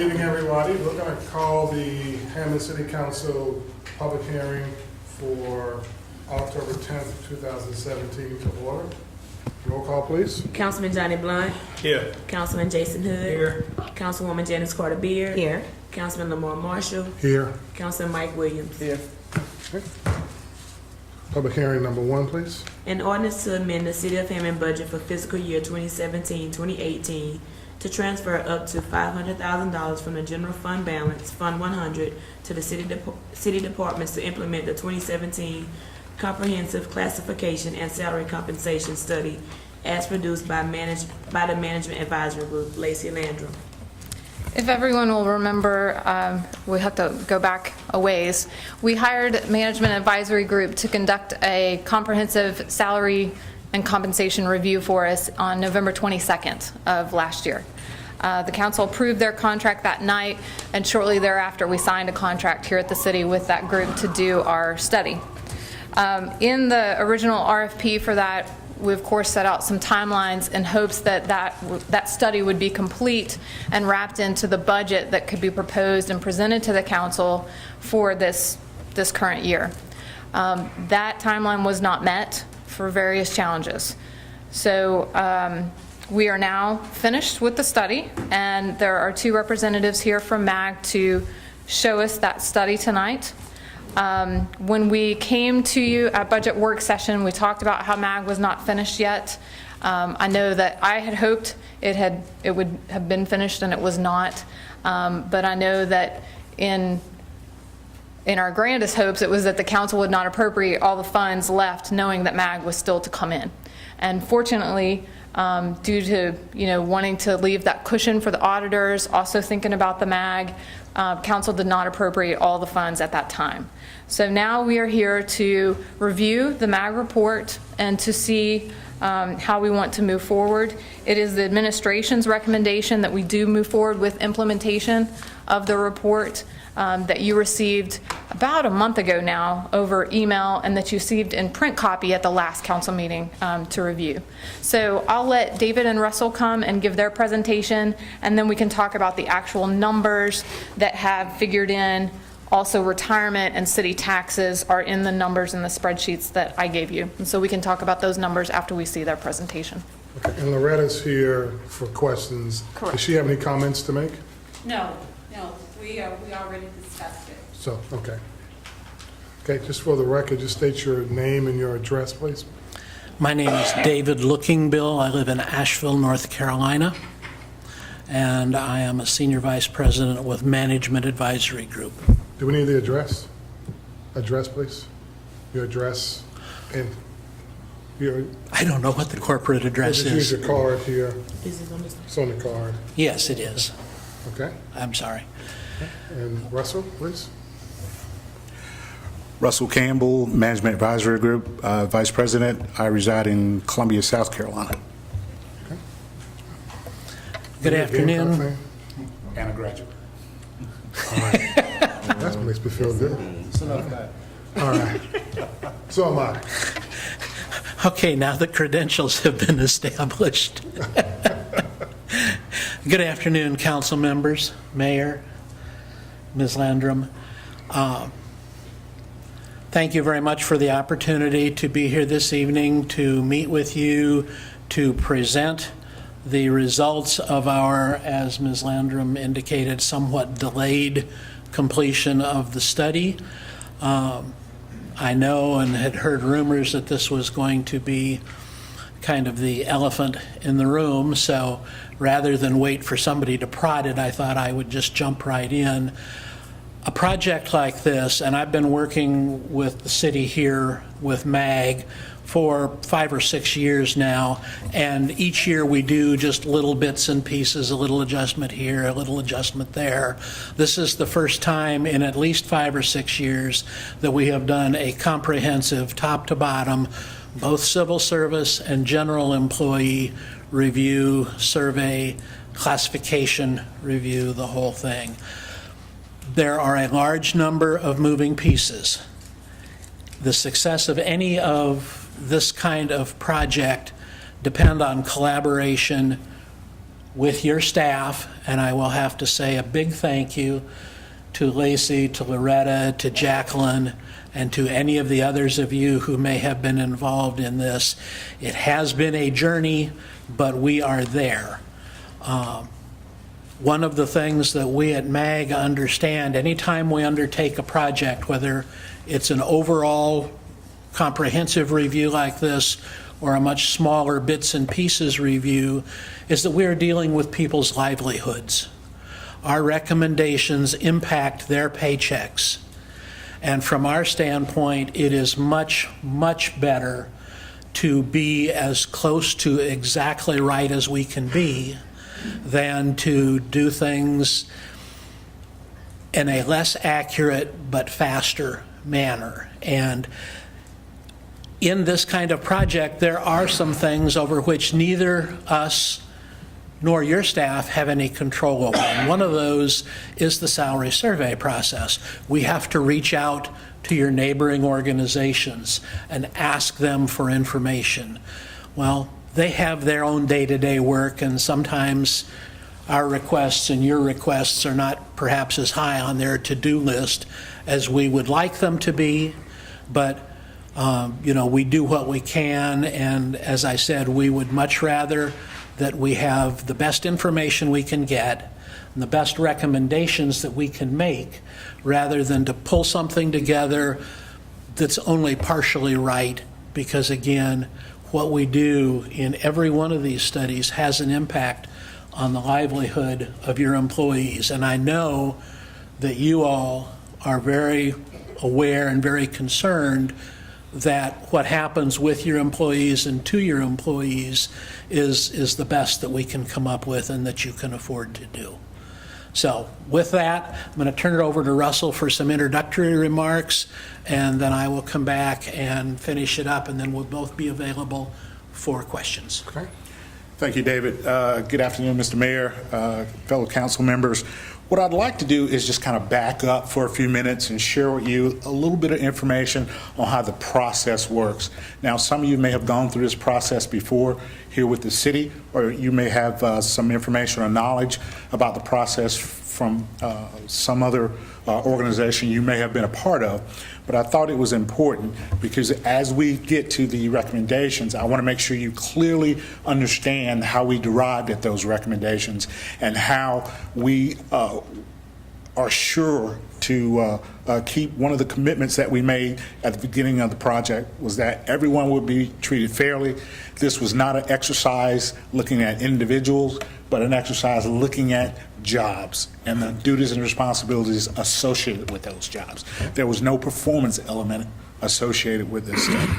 evening, everybody. We're going to call the Hammond City Council public hearing for October 10th, 2017 to order. Roll call, please. Councilman Johnny Blunt. Here. Councilman Jason Hood. Here. Councilwoman Janice Carter Beard. Here. Councilman Lamar Marshall. Here. Councilman Mike Williams. Here. Public hearing number 1, please. An ordinance to amend the City of Hammond budget for fiscal year 2017-2018 to transfer up to $500,000 from the general fund balance, Fund 100, to the city departments to implement the 2017 comprehensive classification and salary compensation study as produced by the Management Advisory Group. Lacey Landrum. If everyone will remember, we have to go back a ways. We hired Management Advisory Group to conduct a comprehensive salary and compensation review for us on November 22nd of last year. The council approved their contract that night, and shortly thereafter we signed a contract here at the city with that group to do our study. In the original RFP for that, we of course set out some timelines in hopes that that study would be complete and wrapped into the budget that could be proposed and presented to the council for this current year. That timeline was not met for various challenges. So we are now finished with the study, and there are 2 representatives here from MAG to show us that study tonight. When we came to you at budget work session, we talked about how MAG was not finished yet. I know that I had hoped it would have been finished, and it was not. But I know that in our grandest hopes, it was that the council would not appropriate all the funds left, knowing that MAG was still to come in. And fortunately, due to wanting to leave that cushion for the auditors, also thinking about the MAG, council did not appropriate all the funds at that time. So now we are here to review the MAG report and to see how we want to move forward. It is the administration's recommendation that we do move forward with implementation of the report that you received about a month ago now over email, and that you received in print copy at the last council meeting to review. So I'll let David and Russell come and give their presentation, and then we can talk about the actual numbers that have figured in. Also, retirement and city taxes are in the numbers in the spreadsheets that I gave you. And so we can talk about those numbers after we see their presentation. Okay. And Loretta's here for questions. Correct. Does she have any comments to make? No, we already discussed it. So, okay. Okay, just for the record, just state your name and your address, please. My name is David Lookingbill. I live in Asheville, North Carolina, and I am a senior vice president with Management Advisory Group. Do we need the address? Address, please. Your address and your. I don't know what the corporate address Just use is. your card here. Is it on this? It's on the card. Yes, it is. Okay. I'm sorry. And Russell, please. Russell Campbell, Management Advisory Group, Vice President. I reside in Columbia, South Carolina. Good afternoon. And a graduate. All right. That makes me feel good. All right. So am I. Okay, now the credentials have been established. Good afternoon, council members, mayor, Ms. Landrum. Thank you very much for the opportunity to be here this evening to meet with you, to present the results of our, as Ms. Landrum indicated, somewhat delayed completion of the study. I know and had heard rumors that this was going to be kind of the elephant in the room, so rather than wait for somebody to prod it, I thought I would just jump right in. A project like this, and I've been working with the city here with MAG for 5 or 6 years now, and each year we do just little bits and pieces, a little adjustment here, a little adjustment there. This is the first time in at least 5 or 6 years that we have done a comprehensive top to bottom, both civil service and general employee review, survey, classification review, the whole thing. There are a large number of moving pieces. The success of any of this kind of project depend on collaboration with your staff, and I will have to say a big thank you to Lacey, to Loretta, to Jacqueline, and to any of the others of you who may have been involved in this. It has been a journey, but we are there. One of the things that we at MAG understand, anytime we undertake a project, whether it's an overall comprehensive review like this or a much smaller bits and pieces review, is that we are dealing with people's livelihoods. Our recommendations impact their paychecks. And from our standpoint, it is much, much better to be as close to exactly right as we can be than to do things in a less accurate but faster manner. And in this kind of project, there are some things over which neither us nor your staff have any control over. And one of those is the salary survey process. We have to reach out to your neighboring organizations and ask them for information. Well, they have their own day-to-day work, and sometimes our requests and your requests are not perhaps as high on their to-do list as we would like them to be, but we do what we can, and as I said, we would much rather that we have the best information we can get and the best recommendations that we can make, rather than to pull something together that's only partially right, because again, what we do in every one of these studies has an impact on the livelihood of your employees. And I know that you all are very aware and very concerned that what happens with your employees and to your employees is the best that we can come up with and that you can afford to do. So with that, I'm going to turn it over to Russell for some introductory remarks, and then I will come back and finish it up, and then we'll both be available for questions. Okay. Thank you, David. Good afternoon, Mr. Mayor, fellow council members. What I'd like to do is just kind of back up for a few minutes and share with you a little bit of information on how the process works. Now, some of you may have gone through this process before here with the city, or you may have some information or knowledge about the process from some other organization you may have been a part of. But I thought it was important because as we get to the recommendations, I want to make sure you clearly understand how we derived at those recommendations and how we are sure to keep one of the commitments that we made at the beginning of the project was that everyone would be treated fairly. This was not an exercise looking at individuals, but an exercise looking at jobs and the duties and responsibilities associated with those jobs. There was no performance element associated with this study.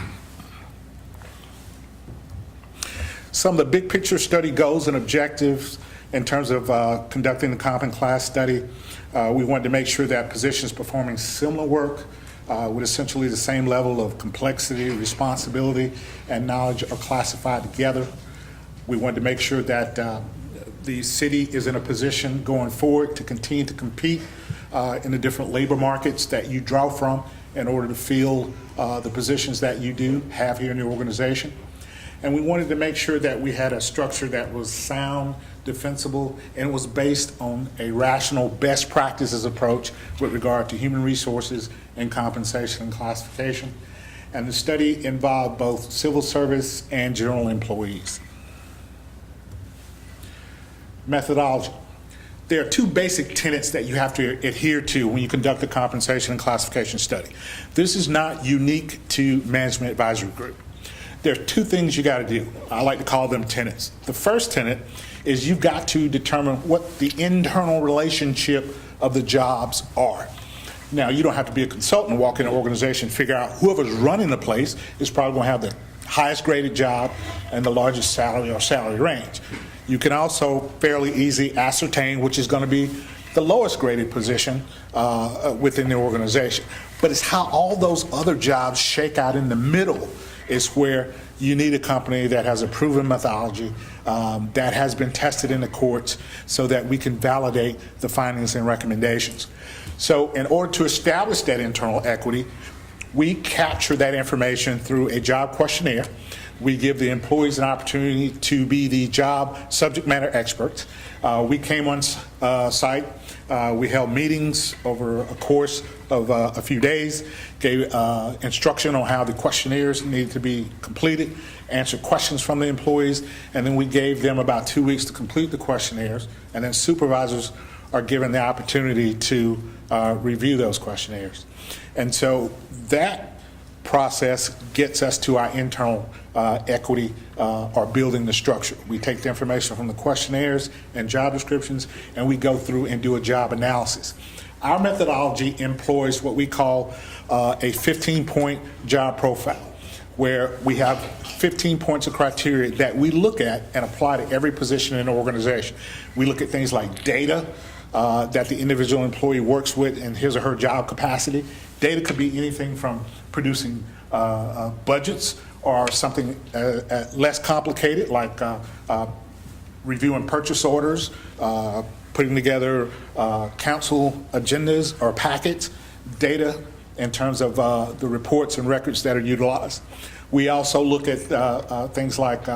Some of the big picture study goals and objectives in terms of conducting the comp and class study, we wanted to make sure that positions performing similar work with essentially the same level of complexity, responsibility, and knowledge are classified together. We wanted to make sure that the city is in a position going forward to continue to compete in the different labor markets that you draw from in order to fill the positions that you do have here in your organization. And we wanted to make sure that we had a structure that was sound, defensible, and was based on a rational best practices approach with regard to human resources and compensation and classification. And the study involved both civil service and general employees. Methodology. There are two basic tenets that you have to adhere to when you conduct a compensation and classification study. This is not unique to Management Advisory Group. There are two things you got to do. I like to call them tenets. The first tenet is you've got to determine what the internal relationship of the jobs are. Now, you don't have to be a consultant, walk in an organization, figure out whoever's running the place is probably going to have the highest graded job and the largest salary or salary range. You can also fairly easily ascertain which is going to be the lowest graded position within the organization. But it's how all those other jobs shake out in the middle is where you need a company that has a proven methodology that has been tested in the courts so that we can validate the findings and recommendations. So in order to establish that internal equity, we capture that information through a job questionnaire We give the employees an opportunity to be the job subject matter experts. We came on site. We held meetings over a course of a few days, gave instruction on how the questionnaires needed to be completed, answered questions from the employees, and then we gave them about 2 weeks to complete the questionnaires, and then supervisors are given the opportunity to review those questionnaires. And so that process gets us to our internal equity or building the structure. We take the information from the questionnaires and job descriptions, and we go through and do a job analysis. Our methodology employs what we call a 15-point job profile, where we have 15 points of criteria that we look at and apply to every position in the organization. We look at things like data that the individual employee works with in his or her job capacity. Data could be anything from producing budgets or something less complicated like reviewing purchase orders, putting together council agendas or packets, data in terms of the reports and records that are utilized. We also look at things like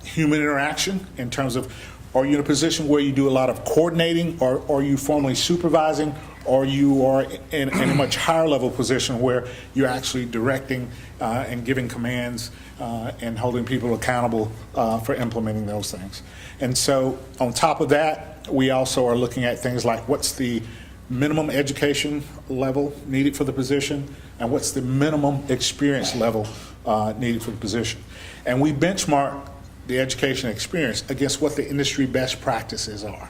human interaction in terms of, are you in a position where you do a lot of coordinating, or are you formally supervising, or you are in a much higher level position where you're actually directing and giving commands and holding people accountable for implementing those things. And so on top of that, we also are looking at things like what's the minimum education level needed for the position, and what's the minimum experience level needed for the position. And we benchmark the education experience against what the industry best practices are.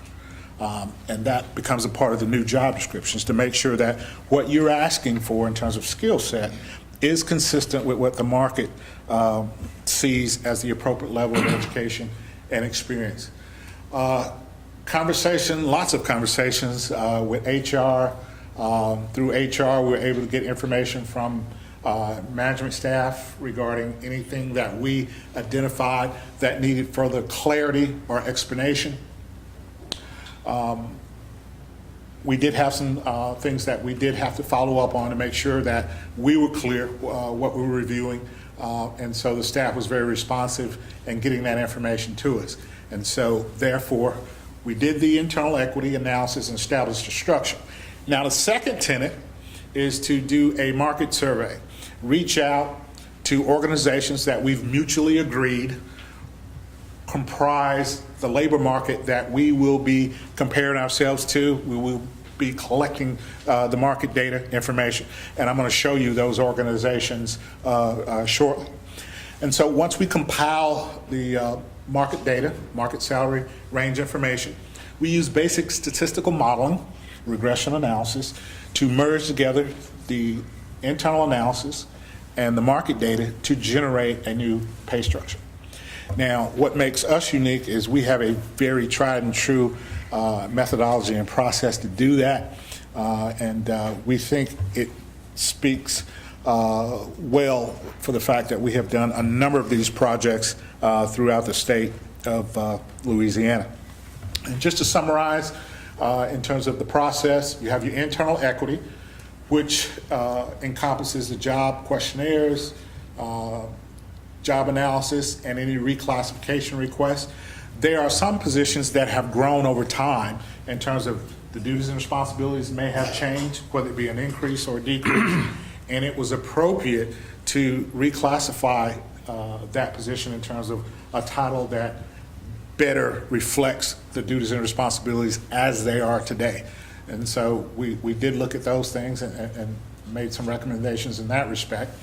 And that becomes a part of the new job descriptions to make sure that what you're asking for in terms of skill set is consistent with what the market sees as the appropriate level of education and experience. Lots of conversations with HR. Through HR, we were able to get information from management staff regarding anything that we identified that needed further clarity or explanation. We did have some things that we did have to follow up on to make sure that we were clear what we were reviewing, and so the staff was very responsive in getting that information to us. And so therefore, we did the internal equity analysis and established a structure. Now the second tenet is to do a market survey. Reach out to organizations that we've mutually agreed comprise the labor market that we will be comparing ourselves to. We will be collecting the market data information, and I'm going to show you those organizations shortly. And so once we compile the market data, market salary range information, we use basic statistical modeling, regression analysis, to merge together the internal analysis and the market data to generate a new pay structure. Now, what makes us unique is we have a very tried and true methodology and process to do that, and we think it speaks well for the fact that we have done a number of these projects throughout the state of Louisiana. And just to summarize, in terms of the process, you have your internal equity, which encompasses the job questionnaires, job analysis, and any reclassification requests. There are some positions that have grown over time in terms of the duties and responsibilities may have changed, whether it be an increase or a decrease, and it was appropriate to reclassify that position in terms of a title that better reflects the duties and responsibilities as they are today. And so we did look at those things and made some recommendations in that respect.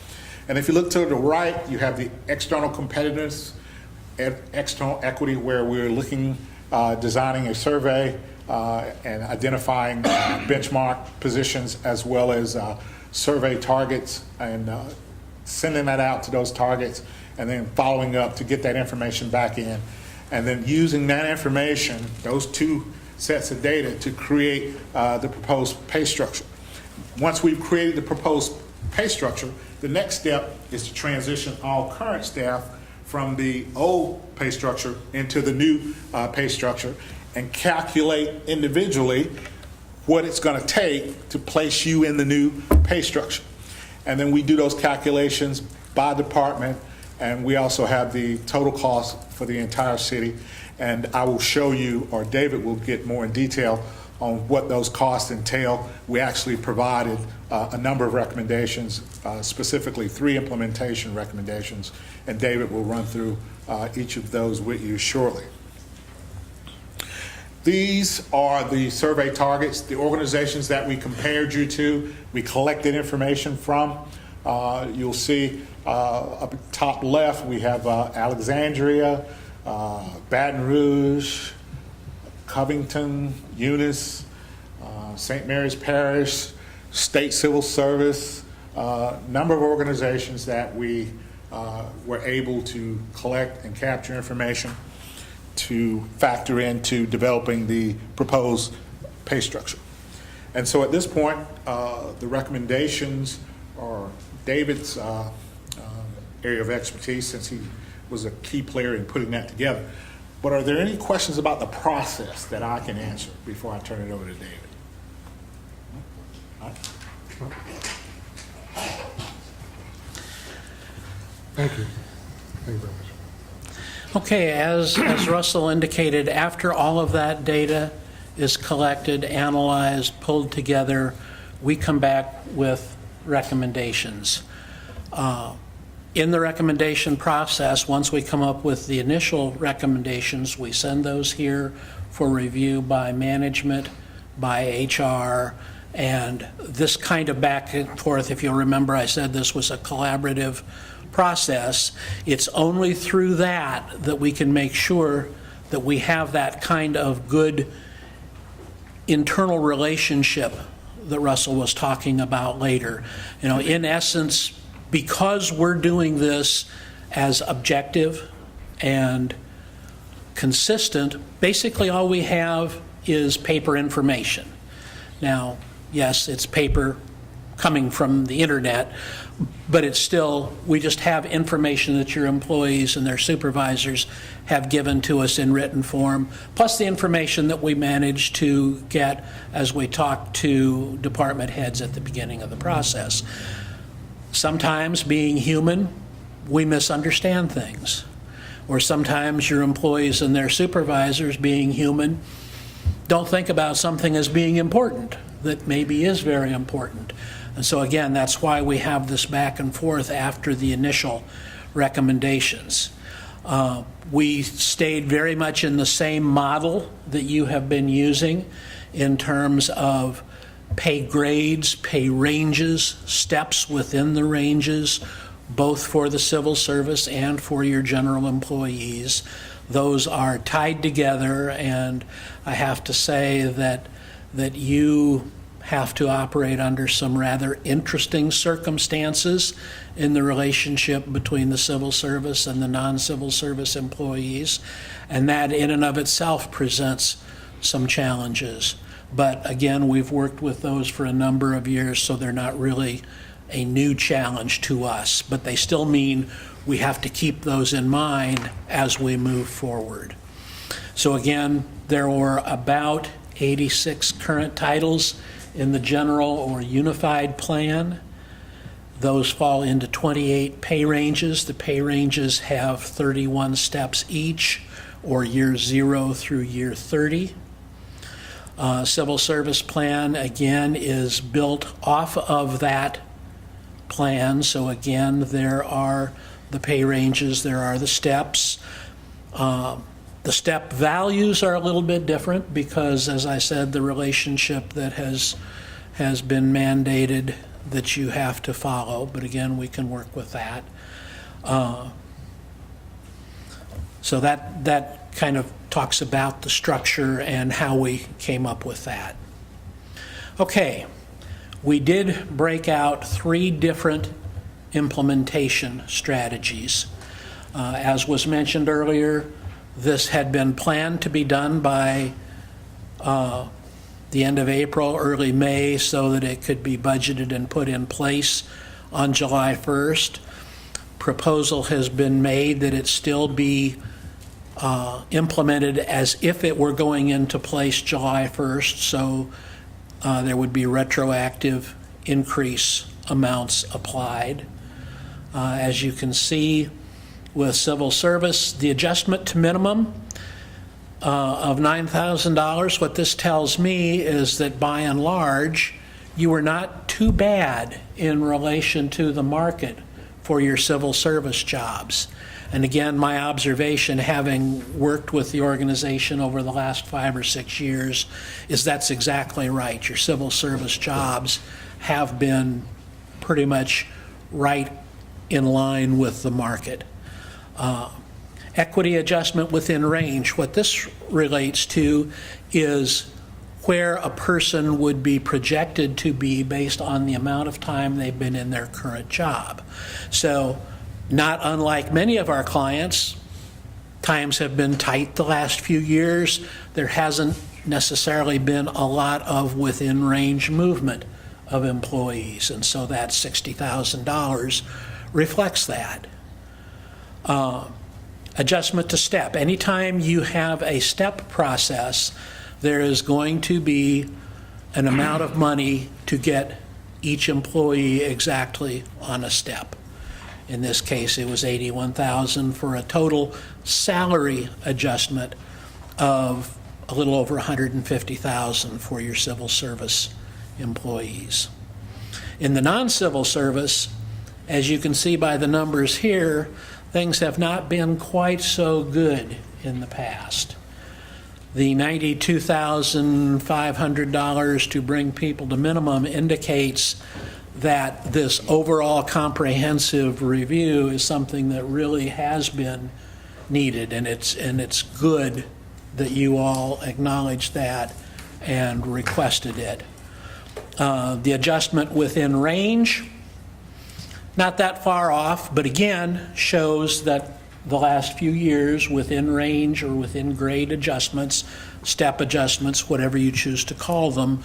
And if you look to the right, you have the external competitiveness, external equity, where we're looking, designing a survey and identifying benchmark positions as well as survey targets, and sending that out to those targets, and then following up to get that information back in, and then using that information, those two sets of data, to create the proposed pay structure. Once we've created the proposed pay structure, the next step is to transition all current staff from the old pay structure into the new pay structure, and calculate individually what it's going to take to place you in the new pay structure. And then we do those calculations by department And we also have the total cost for the entire city. And I will show you, or David will get more in detail on what those costs entail. We actually provided a number of recommendations, specifically 3 implementation recommendations, and David will run through each of those with you shortly. These are the survey targets, the organizations that we compared you to, we collected information from. You'll see up at the top left, we have Alexandria, Baton Rouge, Covington, Eunice, St. Mary's Parish, State Civil Service, number of organizations that we were able to collect and capture information to factor into developing the proposed pay structure. And so at this point, the recommendations are David's area of expertise, since he was a key player in putting that together. But are there any questions about the process that I can answer before I turn it over to David? All right. Thank you. Thank you very much. Okay, as Russell indicated, after all of that data is collected, analyzed, pulled together, we come back with recommendations. In the recommendation process, once we come up with the initial recommendations, we send those here for review by management, by HR, and this kind of back and forth, if you'll remember, I said this was a collaborative process. It's only through that that we can make sure that we have that kind of good internal relationship that Russell was talking about later. You know, in essence, because we're doing this as objective and consistent, basically all we have is paper information. Now, yes, it's paper coming from the internet, but it's still, we just have information that your employees and their supervisors have given to us in written form, plus the information that we managed to get as we talked to department heads at the beginning of the process. Sometimes, being human, we misunderstand things. Or sometimes your employees and their supervisors, being human, don't think about something as being important that maybe is very important. And so again, that's why we have this back and forth after the initial recommendations. We stayed very much in the same model that you have been using in terms of pay grades, pay ranges, steps within the ranges, both for the civil service and for your general employees. Those are tied together, and I have to say that you have to operate under some rather interesting circumstances in the relationship between the civil service and the non-civil service employees, and that in and of itself presents some challenges. But again, we've worked with those for a number of years, so they're not really a new challenge to us, but they still mean we have to keep those in mind as we move forward. So again, there were about 86 current titles in the general or unified plan. Those fall into 28 pay ranges. The pay ranges have 31 steps each, or year 0 through year 30. Civil service plan, again, is built off of that plan. So again, there are the pay ranges, there are the steps. The step values are a little bit different because, as I said, the relationship that has been mandated that you have to follow, but again, we can work with that. So that kind of talks about the structure and how we came up with that. Okay, we did break out 3 different implementation strategies. As was mentioned earlier, this had been planned to be done by the end of April, early May, so that it could be budgeted and put in place on July 1st. Proposal has been made that it still be implemented as if it were going into place July 1st, so there would be retroactive increase amounts applied. As you can see, with civil service. The adjustment to minimum of $9,000, what this tells me is that by and large, you were not too bad in relation to the market for your civil service jobs. And again, my observation, having worked with the organization over the last 5 or 6 years, is that's exactly right. Your civil service jobs have been pretty much right in line with the market. Equity adjustment within range, what this relates to is where a person would be projected to be based on the amount of time they've been in their current job. So, not unlike many of our clients, times have been tight the last few years. There hasn't necessarily been a lot of within range movement of employees, and so that $60,000 reflects that. Adjustment to step. Anytime you have a step process, there is going to be an amount of money to get each employee exactly on a step. In this case, it was $81,000 for a total salary adjustment of a little over $150,000 for your civil service employees. In the non-civil service, as you can see by the numbers here, things have not been quite so good in the past. The $92,500 to bring people to minimum indicates that this overall comprehensive review is something that really has been needed, and it's good that you all acknowledged that and requested it. The adjustment within range, not that far off, but again shows that the last few years within range or within grade adjustments, step adjustments, whatever you choose to call them,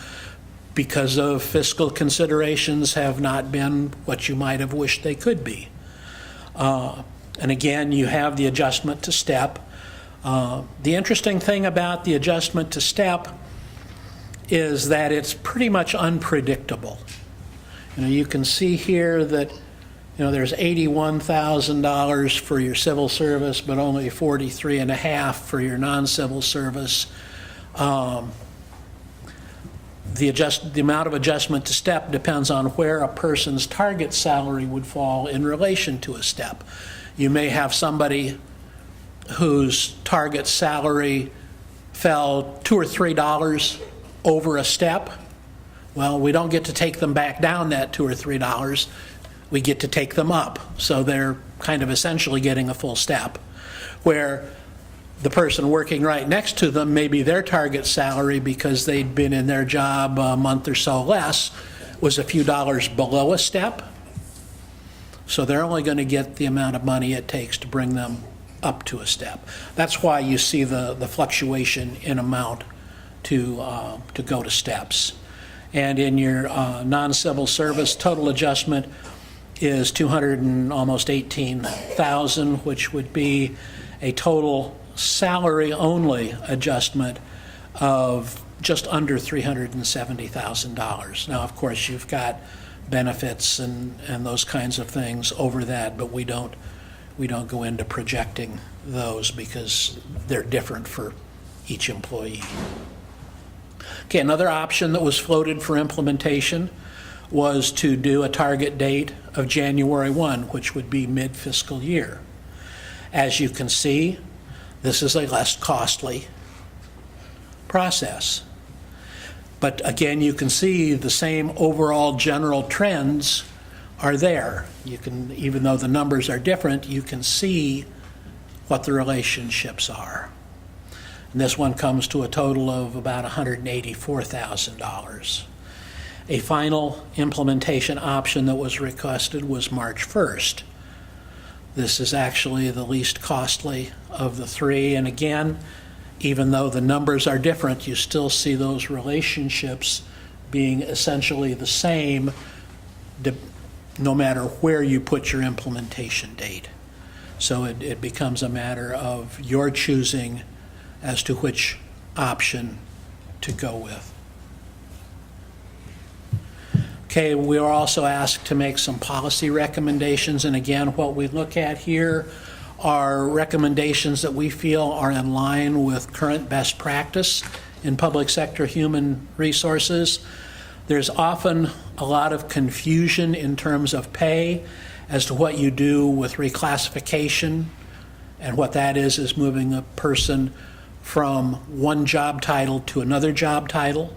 because of fiscal considerations have not been what you might have wished they could be. And again, you have the adjustment to step. The interesting thing about the adjustment to step is that it's pretty much unpredictable. You can see here that there's $81,000 for your civil service, but only $43.5 for your non-civil service. The amount of adjustment to step depends on where a person's target salary would fall in relation to a step. You may have somebody whose target salary fell $2 or $3 over a step. Well, we don't get to take them back down that $2 or $3. We get to take them up. So they're kind of essentially getting a full step. Where the person working right next to them, maybe their target salary, because they'd been in their job a month or so less, was a few dollars below a step. So they're only going to get the amount of money it takes to bring them up to a step. That's why you see the fluctuation in amount to go to steps. And in your non-civil service, total adjustment is almost $18,000, which would be a total salary only adjustment of just under $370,000. Now, of course, you've got benefits and those kinds of things over that, but we don't go into projecting those because they're different for each employee. Okay, another option that was floated for implementation was to do a target date of January 1, which would be mid-fiscal year. As you can see, this is a less costly process. But again, you can see the same overall general trends are there. You can, even though the numbers are different, you can see what the relationships are. And this one comes to a total of about $184,000. A final implementation option that was requested was March 1st. This is actually the least costly of the three, and again, even though the numbers are different, you still see those relationships being essentially the same no matter where you put your implementation date. So it becomes a matter of your choosing as to which option to go with. Okay, we were also asked to make some policy recommendations, and again, what we look at here are recommendations that we feel are in line with current best practice in public sector human resources. There's often a lot of confusion in terms of pay as to what you do with reclassification, and what that is moving a person from one job title to another job title.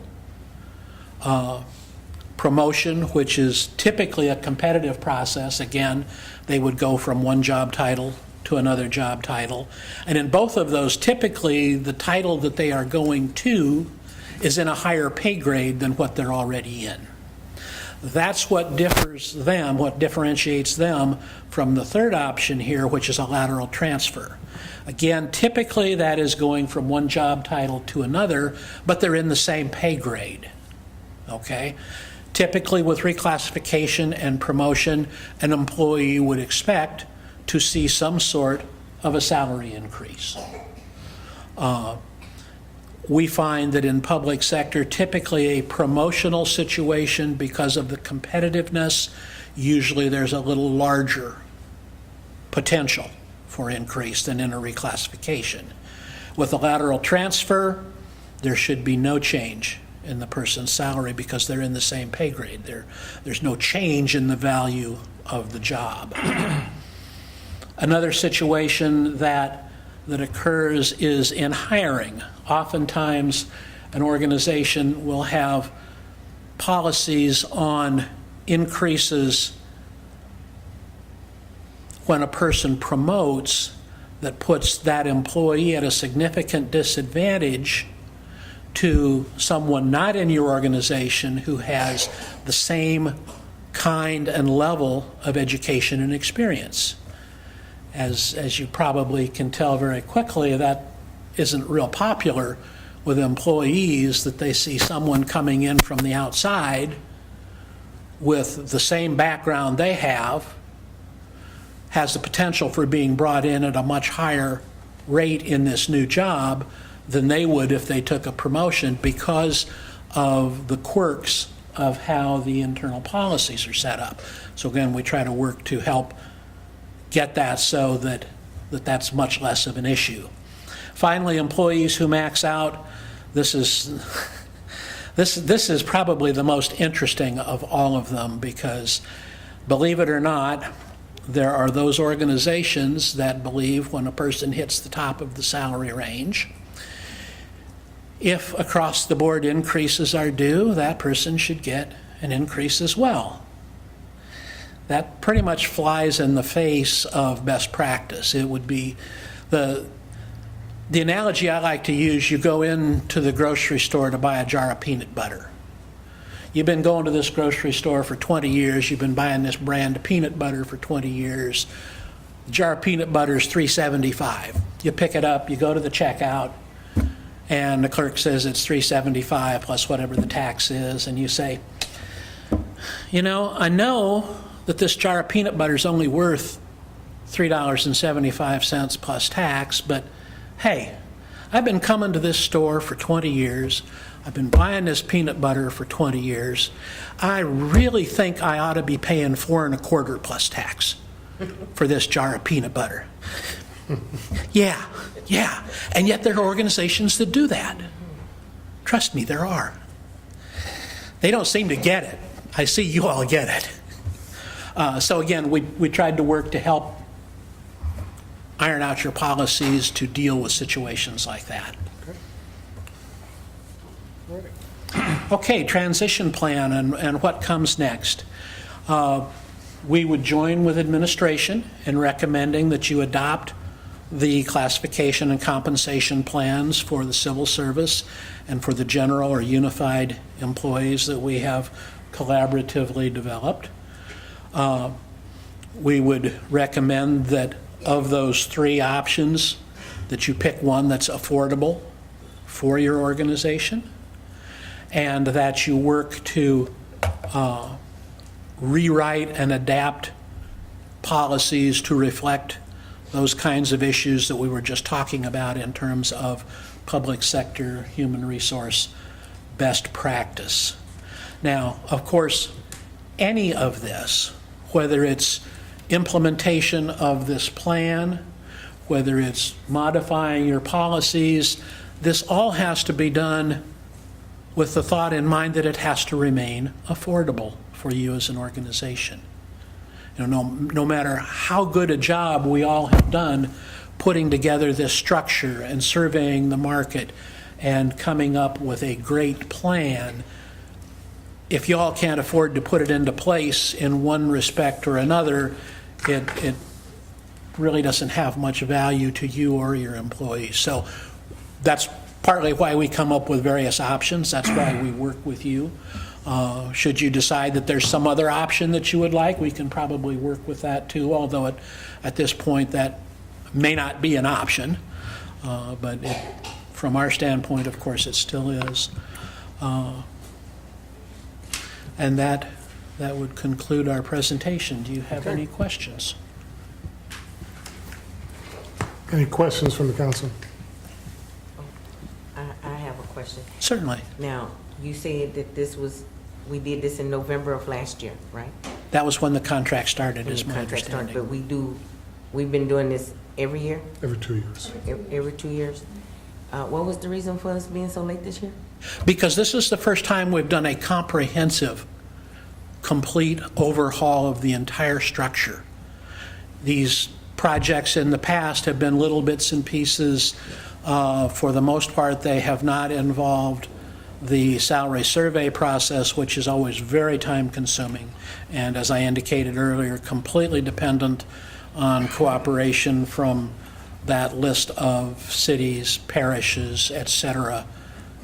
Promotion, which is typically a competitive process. Again, they would go from one job title to another job title. And in both of those, typically the title that they are going to is in a higher pay grade than what they're already in. That's what differentiates them from the third option here, which is a lateral transfer. Again, typically that is going from one job title to another, but they're in the same pay grade. Okay? Typically with reclassification and promotion, an employee would expect to see some sort of a salary increase. We find that in public sector, typically a promotional situation, because of the competitiveness, usually there's a little larger potential for increase than in a reclassification. With a lateral transfer, there should be no change in the person's salary because they're in the same pay grade. There's no change in the value of the job. Another situation that occurs is in hiring. Oftentimes, an organization will have policies on increases when a person promotes that puts that employee at a significant disadvantage to someone not in your organization who has the same kind and level of education and experience. As you probably can tell very quickly, that isn't real popular with employees, that they see someone coming in from the outside with the same background they have, has the potential for being brought in at a much higher rate in this new job than they would if they took a promotion, because of the quirks of how the internal policies are set up. So again, we try to work to help get that so that that's much less of an issue. Finally, employees who max out, this is probably the most interesting of all of them, because believe it or not, there are those organizations that believe when a person hits the top of the salary range, if across the board increases are due, that person should get an increase as well. That pretty much flies in the face of best practice. It would be the analogy I like to use: you go into the grocery store to buy a jar of peanut butter. You've been going to this grocery store for 20 years. You've been buying this brand of peanut butter for 20 years. The jar of peanut butter is $3.75. You pick it up, you go to the checkout, and the clerk says it's $3.75 plus whatever the tax is, and you say, you know, I know that this jar of peanut butter is only worth $3.75 plus tax, but hey, I've been coming to this store for 20 years. I've been buying this peanut butter for 20 years. I really think I ought to be paying $4.25 plus tax for this jar of peanut butter. Yeah. And yet there are organizations that do that. Trust me, there are. They don't seem to get it. I see you all get it. So again, we tried to work to help iron out your policies to deal with situations like that. Okay, transition plan and what comes next. We would join with administration in recommending that you adopt the classification and compensation plans for the civil service and for the general or unified employees that we have collaboratively developed. We would recommend that of those three options, that you pick one that's affordable for your organization, and that you work to rewrite and adapt policies to reflect those kinds of issues that we were just talking about in terms of public sector human resource best practice. Now, of course, any of this, whether it's implementation of this plan, whether it's modifying your policies, this all has to be done with the thought in mind that it has to remain affordable for you as an organization. You know, no matter how good a job we all have done putting together this structure and surveying the market and coming up with a great plan, if you all can't afford to put it into place in one respect or another, it really doesn't have much value to you or your employees. So that's partly why we come up with various options. That's why we work with you. Should you decide that there's some other option that you would like, we can probably work with that too, although at this point that may not be an option. But from our standpoint, of course, it still is. And that would conclude our presentation. Do you have any questions? Any questions from the council? I have a question. Certainly. Now, you said that we did this in November of last year, right? That was when the contract started, is my Contract started, understanding. But we've been doing this every year, Every 2 years. every 2 years. What was the reason for us being so late this year? Because this is the first time we've done a comprehensive, complete overhaul of the entire structure. These projects in the past have been little bits and pieces. For the most part, they have not involved the salary survey process, which is always very time-consuming, and as I indicated earlier, completely dependent on cooperation from that list of cities, parishes, et cetera,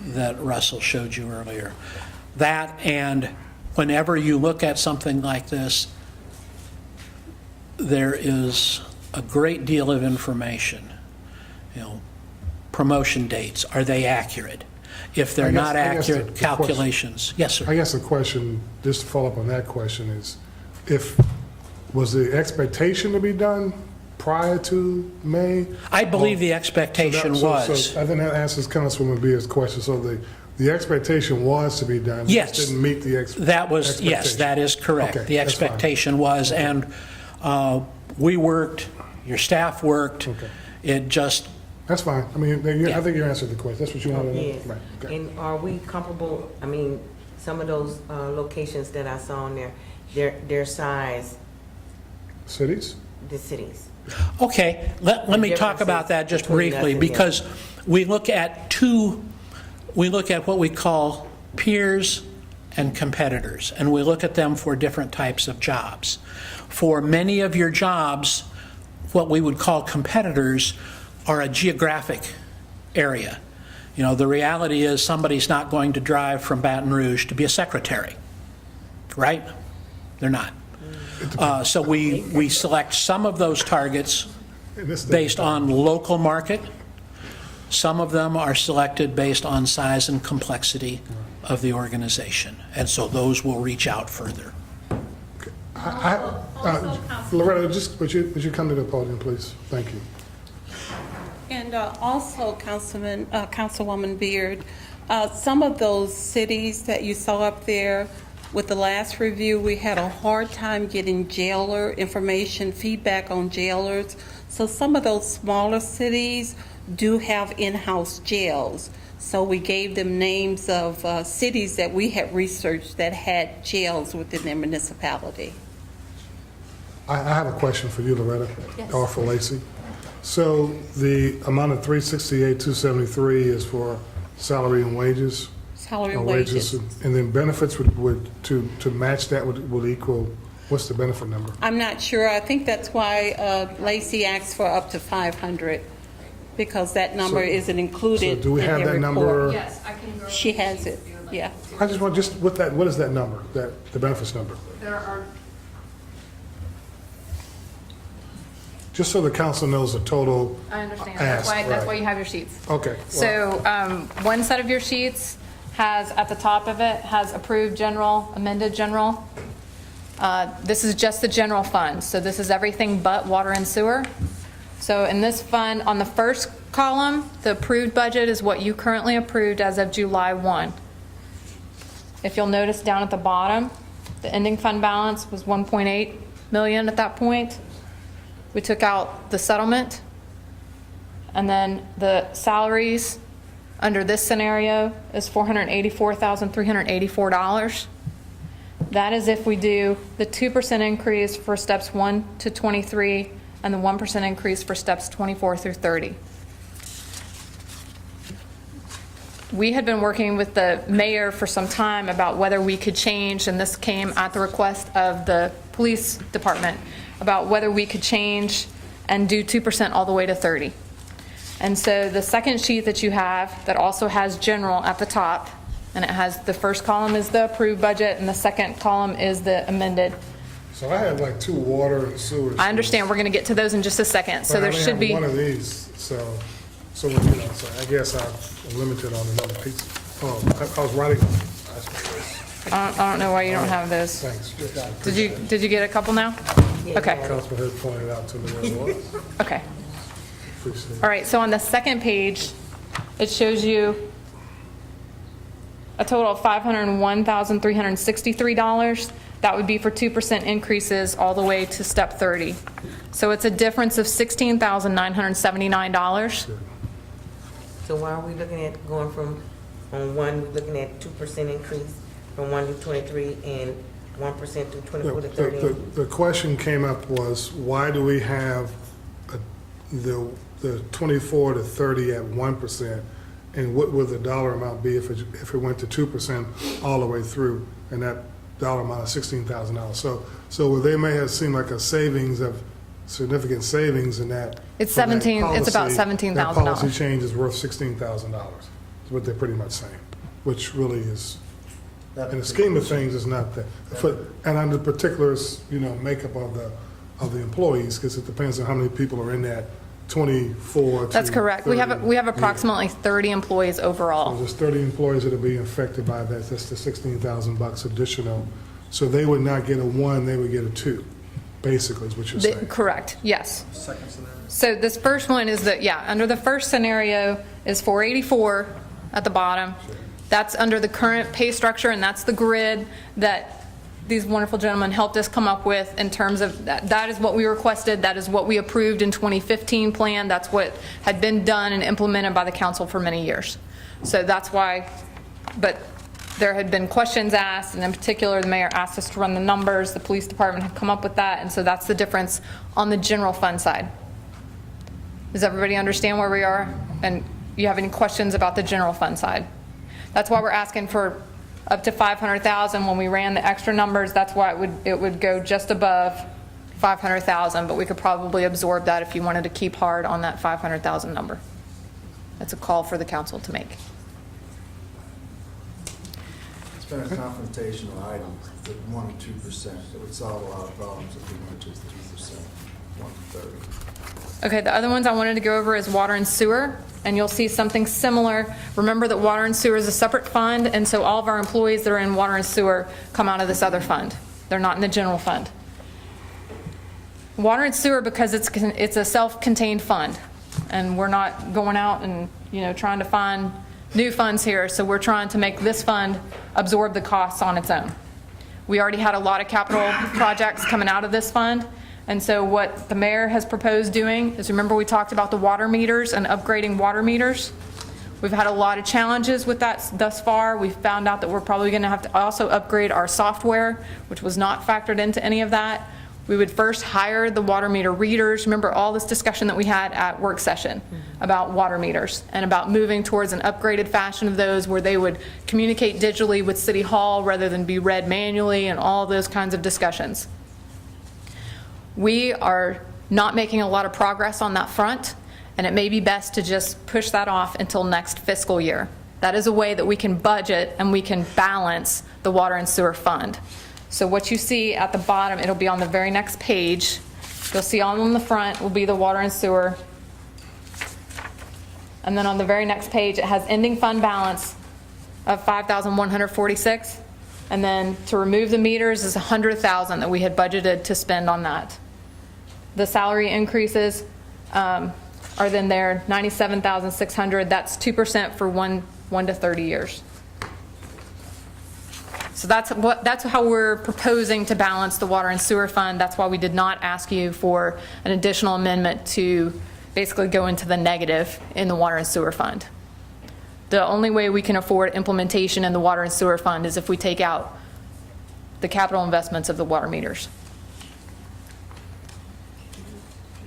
that Russell showed you earlier. That, and whenever you look at something like this, there is a great deal of information. You know, promotion dates, are they accurate? If they're not I guess accurate, the question- calculations. Yes, sir. I guess the question, just to follow up on that question, is was the expectation to be done prior to May? I believe the expectation was. So I think that answers Councilwoman Beer's question. So the expectation was to be done. Yes. It just didn't meet the expectation. That was, yes, that is correct. Okay, The that's fine. expectation was, and we worked, your staff worked. Okay. It just, That's fine. I mean, I think you answered the question. That's what you wanted to know? Yes. Right, okay. And are we comparable, I mean, some of those locations that I saw on there, their size, Cities? the cities? okay, let me talk differences about that just between us briefly, and them. because we look at what we call peers and competitors, and we look at them for different types of jobs. For many of your jobs, what we would call competitors are a geographic area. You know, the reality is somebody's not going to drive from Baton Rouge to be a secretary, right? They're not. So we select some of those targets In this day- based on local market. Some of them are selected based on size and complexity of the organization. And so those will reach out further. Loretta, would you come to the podium, please? Thank you. And also, Councilwoman Beard, some of those cities that you saw up there, with the last review, we had a hard time getting jailer information, feedback on jailers. So some of those smaller cities do have in-house jails. So we gave them names of cities that we had researched that had jails within their municipality. I have a question for you, Loretta, or for Lacey. So the amount of $368,273 is for salary and wages? Salary or and wages. And then benefits would to match that would equal, what's the benefit number? I'm not sure. I think that's why Lacey asked for up to 500, because that number So- isn't included So do we in have their that number? report. Yes, I can go. She has it, yeah. I just want, what is that number, the benefits number? There are, Just so the council knows the total I understand. ask. That's why right. you have your sheets. Okay. well, So one set of your sheets has, at the top of it, has approved general, amended general. This is just the general fund, so this is everything but water and sewer. So in this fund, on the first column, the approved budget is what you currently approved as of July 1. If you'll notice down at the bottom, the ending fund balance was 1.8 million at that point. We took out the settlement, And then the salaries under this scenario is $484,384. That is if we do the 2% increase for steps 1 to 23 and the 1% increase for steps 24 through 30. We had been working with the mayor for some time about whether we could change, and this came at the request of the police department, about whether we could change and do 2% all the way to 30. And so the second sheet that you have that also has general at the top, and it has the first column is the approved budget and the second column is the amended. So I have like 2 water and sewer. I understand, we're going to get to those in just a second. So there should be. I only have one of these, so you know, so I guess I'm limited on another piece. Oh, I was writing on it. I don't know why you don't have those. Thanks. Did you get a couple now? Okay, Councilman Hood pointed out to me where it was. okay. Appreciate it. All right, so on the second page, it shows you a total of $501,363. That would be for 2% increases all the way to step 30. So it's a difference of $16,979. So why are we looking at going from, on one, we're looking at 2% increase from 1 to 23 and 1% to 24 to 30? The question came up was, why do we have the 24 to 30 at 1%? And what would the dollar amount be if it went to 2% all the way through? And that dollar amount is $16,000. So they may have seemed like a savings of significant savings in that. It's from that 17. It's about policy. $17,000. That policy change is worth $16,000. Is what they're pretty much saying, which really is, in the scheme of things, is not that. And on the particulars, you know, makeup of the employees, because it depends on how many people are in that 24 to That's correct. We 30. have approximately 30 employees So overall. there's 30 employees that are being affected by that. That's the $16,000 additional. So they would not get a 1, they would get a 2, basically, is what you're saying. Correct, yes. So this first one is that, yeah, under the first scenario is 484 at the bottom. That's under the current pay structure, and that's the grid that these wonderful gentlemen helped us come up with in terms of that is what we requested, that is what we approved in 2015 plan, that's what had been done and implemented by the council for many years. So that's why, but there had been questions asked, and in particular the mayor asked us to run the numbers, the police department had come up with that, and so that's the difference on the general fund side. Does everybody understand where we are? And you have any questions about the general fund side? That's why we're asking for up to $500,000. When we ran the extra numbers, that's why it would go just above $500,000, but we could probably absorb that if you wanted to keep hard on that $500,000 number. That's a call for the council to make. It's been a confrontational item, the 1 and 2%. It would solve a lot of problems if we went to 2%, 1 to 30. Okay, the other ones I wanted to go over is water and sewer, and you'll see something similar. Remember that water and sewer is a separate fund, and so all of our employees that are in water and sewer come out of this other fund. They're not in the general fund. Water and sewer, because it's a self-contained fund, and we're not going out and, you know, trying to find new funds here, so we're trying to make this fund absorb the costs on its own. We already had a lot of capital projects coming out of this fund, and so what the mayor has proposed doing is, remember we talked about the water meters and upgrading water meters? We've had a lot of challenges with that thus far. We've found out that we're probably going to have to also upgrade our software, which was not factored into any of that. We would first hire the water meter readers. Remember all this discussion that we had at work session about water meters and about moving towards an upgraded fashion of those where they would communicate digitally with City Hall rather than be read manually, and all those kinds of discussions. We are not making a lot of progress on that front, and it may be best to just push that off until next fiscal year. That is a way that we can budget and we can balance the water and sewer fund. So what you see at the bottom, it'll be on the very next page. You'll see on the front will be the water and sewer. And then on the very next page, it has ending fund balance of $5,146. And then to remove the meters is $100,000 that we had budgeted to spend on that. The salary increases are then there, $97,600. That's 2% for 1 to 30 years. So that's how we're proposing to balance the water and sewer fund. That's why we did not ask you for an additional amendment to basically go into the negative in the water and sewer fund. The only way we can afford implementation in the water and sewer fund is if we take out the capital investments of the water meters.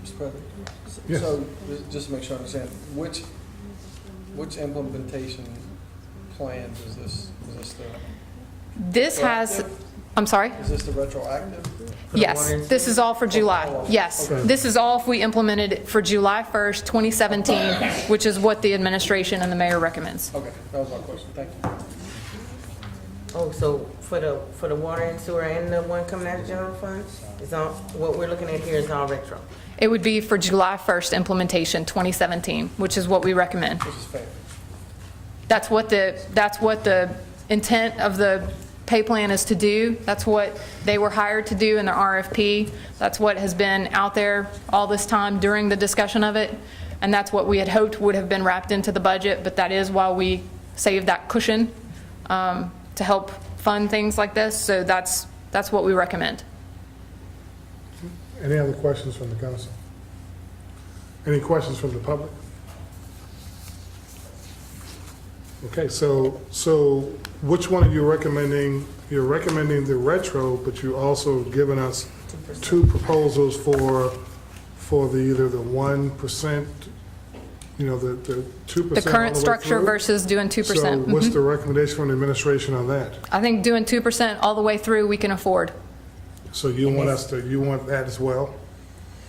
Mr. President? Yes. So, just to make sure I understand, which implementation plan is this? Is this This has, I'm sorry? the retroactive? Yes, this is all for July. Yes, this is all if we implemented it for July 1st, 2017, which is what the administration and the mayor recommends. Okay, that was my question, thank you. Oh, so for the water and sewer and the one coming out of general fund, is all, what we're looking at here is all retro? It would be for July 1st implementation, 2017, which is what we recommend. Which is fair. That's what the intent of the pay plan is to do. That's what they were hired to do in their RFP. That's what has been out there all this time during the discussion of it. And that's what we had hoped would have been wrapped into the budget, but that is why we saved that cushion to help fund things like this. So that's what we recommend. Any other questions from the council? Any questions from the public? Okay, so which one are you recommending? You're recommending the retro, but you also given us 2 proposals for either the 1%, the 2%. The current all way structure through? versus doing 2%. So what's the recommendation from the administration on that? I think doing 2% all the way through we can afford. So you want that as well?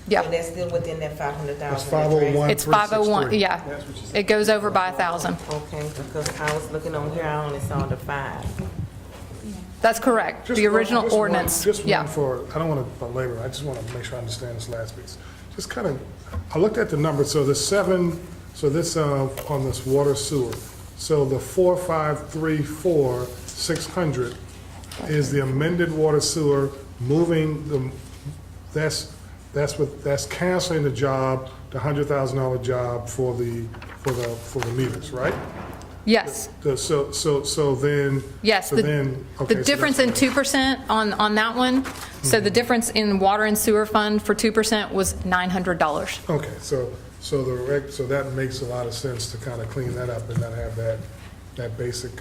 Yeah. And that's still within that 500,000? That's 501. It's 501, yeah. It goes over by 1,000. Okay, because I was looking on here, I only saw the 5. That's correct. Just The one- original just one- ordinance, Just yeah. one for, I don't want to belabor, I just want to make sure I understand this last piece. Just kind of, I looked at the numbers, so the 7, so this, on this water sewer, so the 4,534, 600 is the amended water sewer moving the, that's canceling the job, the $100,000 job for the meters, right? Yes, So then. yes. So then, The okay, so difference in that's- 2% on that one, so the difference in water and sewer fund for 2% was $900. Okay, so that makes a lot of sense to kind of clean that up and not have that basic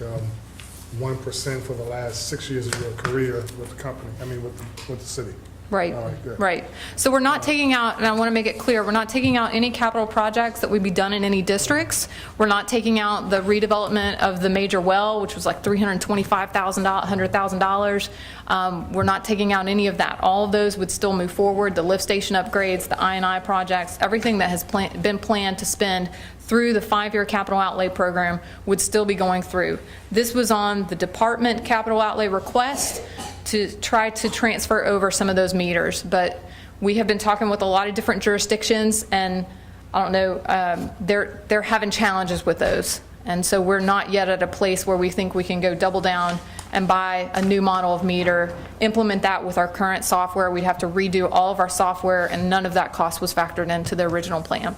1% for the last 6 years of your career with the company, with the city. Right, All right, good. right. So we're not taking out, and I want to make it clear, we're not taking out any capital projects that would be done in any districts. We're not taking out the redevelopment of the major well, which was like $325,000, $100,000. We're not taking out any of that. All of those would still move forward, the lift station upgrades, the I&I projects, everything that has been planned to spend through the 5-year capital outlay program would still be going through. This was on the department capital outlay request to try to transfer over some of those meters. But we have been talking with a lot of different jurisdictions, and I don't know, they're having challenges with those. And so we're not yet at a place where we think we can go double down and buy a new model of meter, implement that with our current software. We'd have to redo all of our software, and none of that cost was factored into the original plan.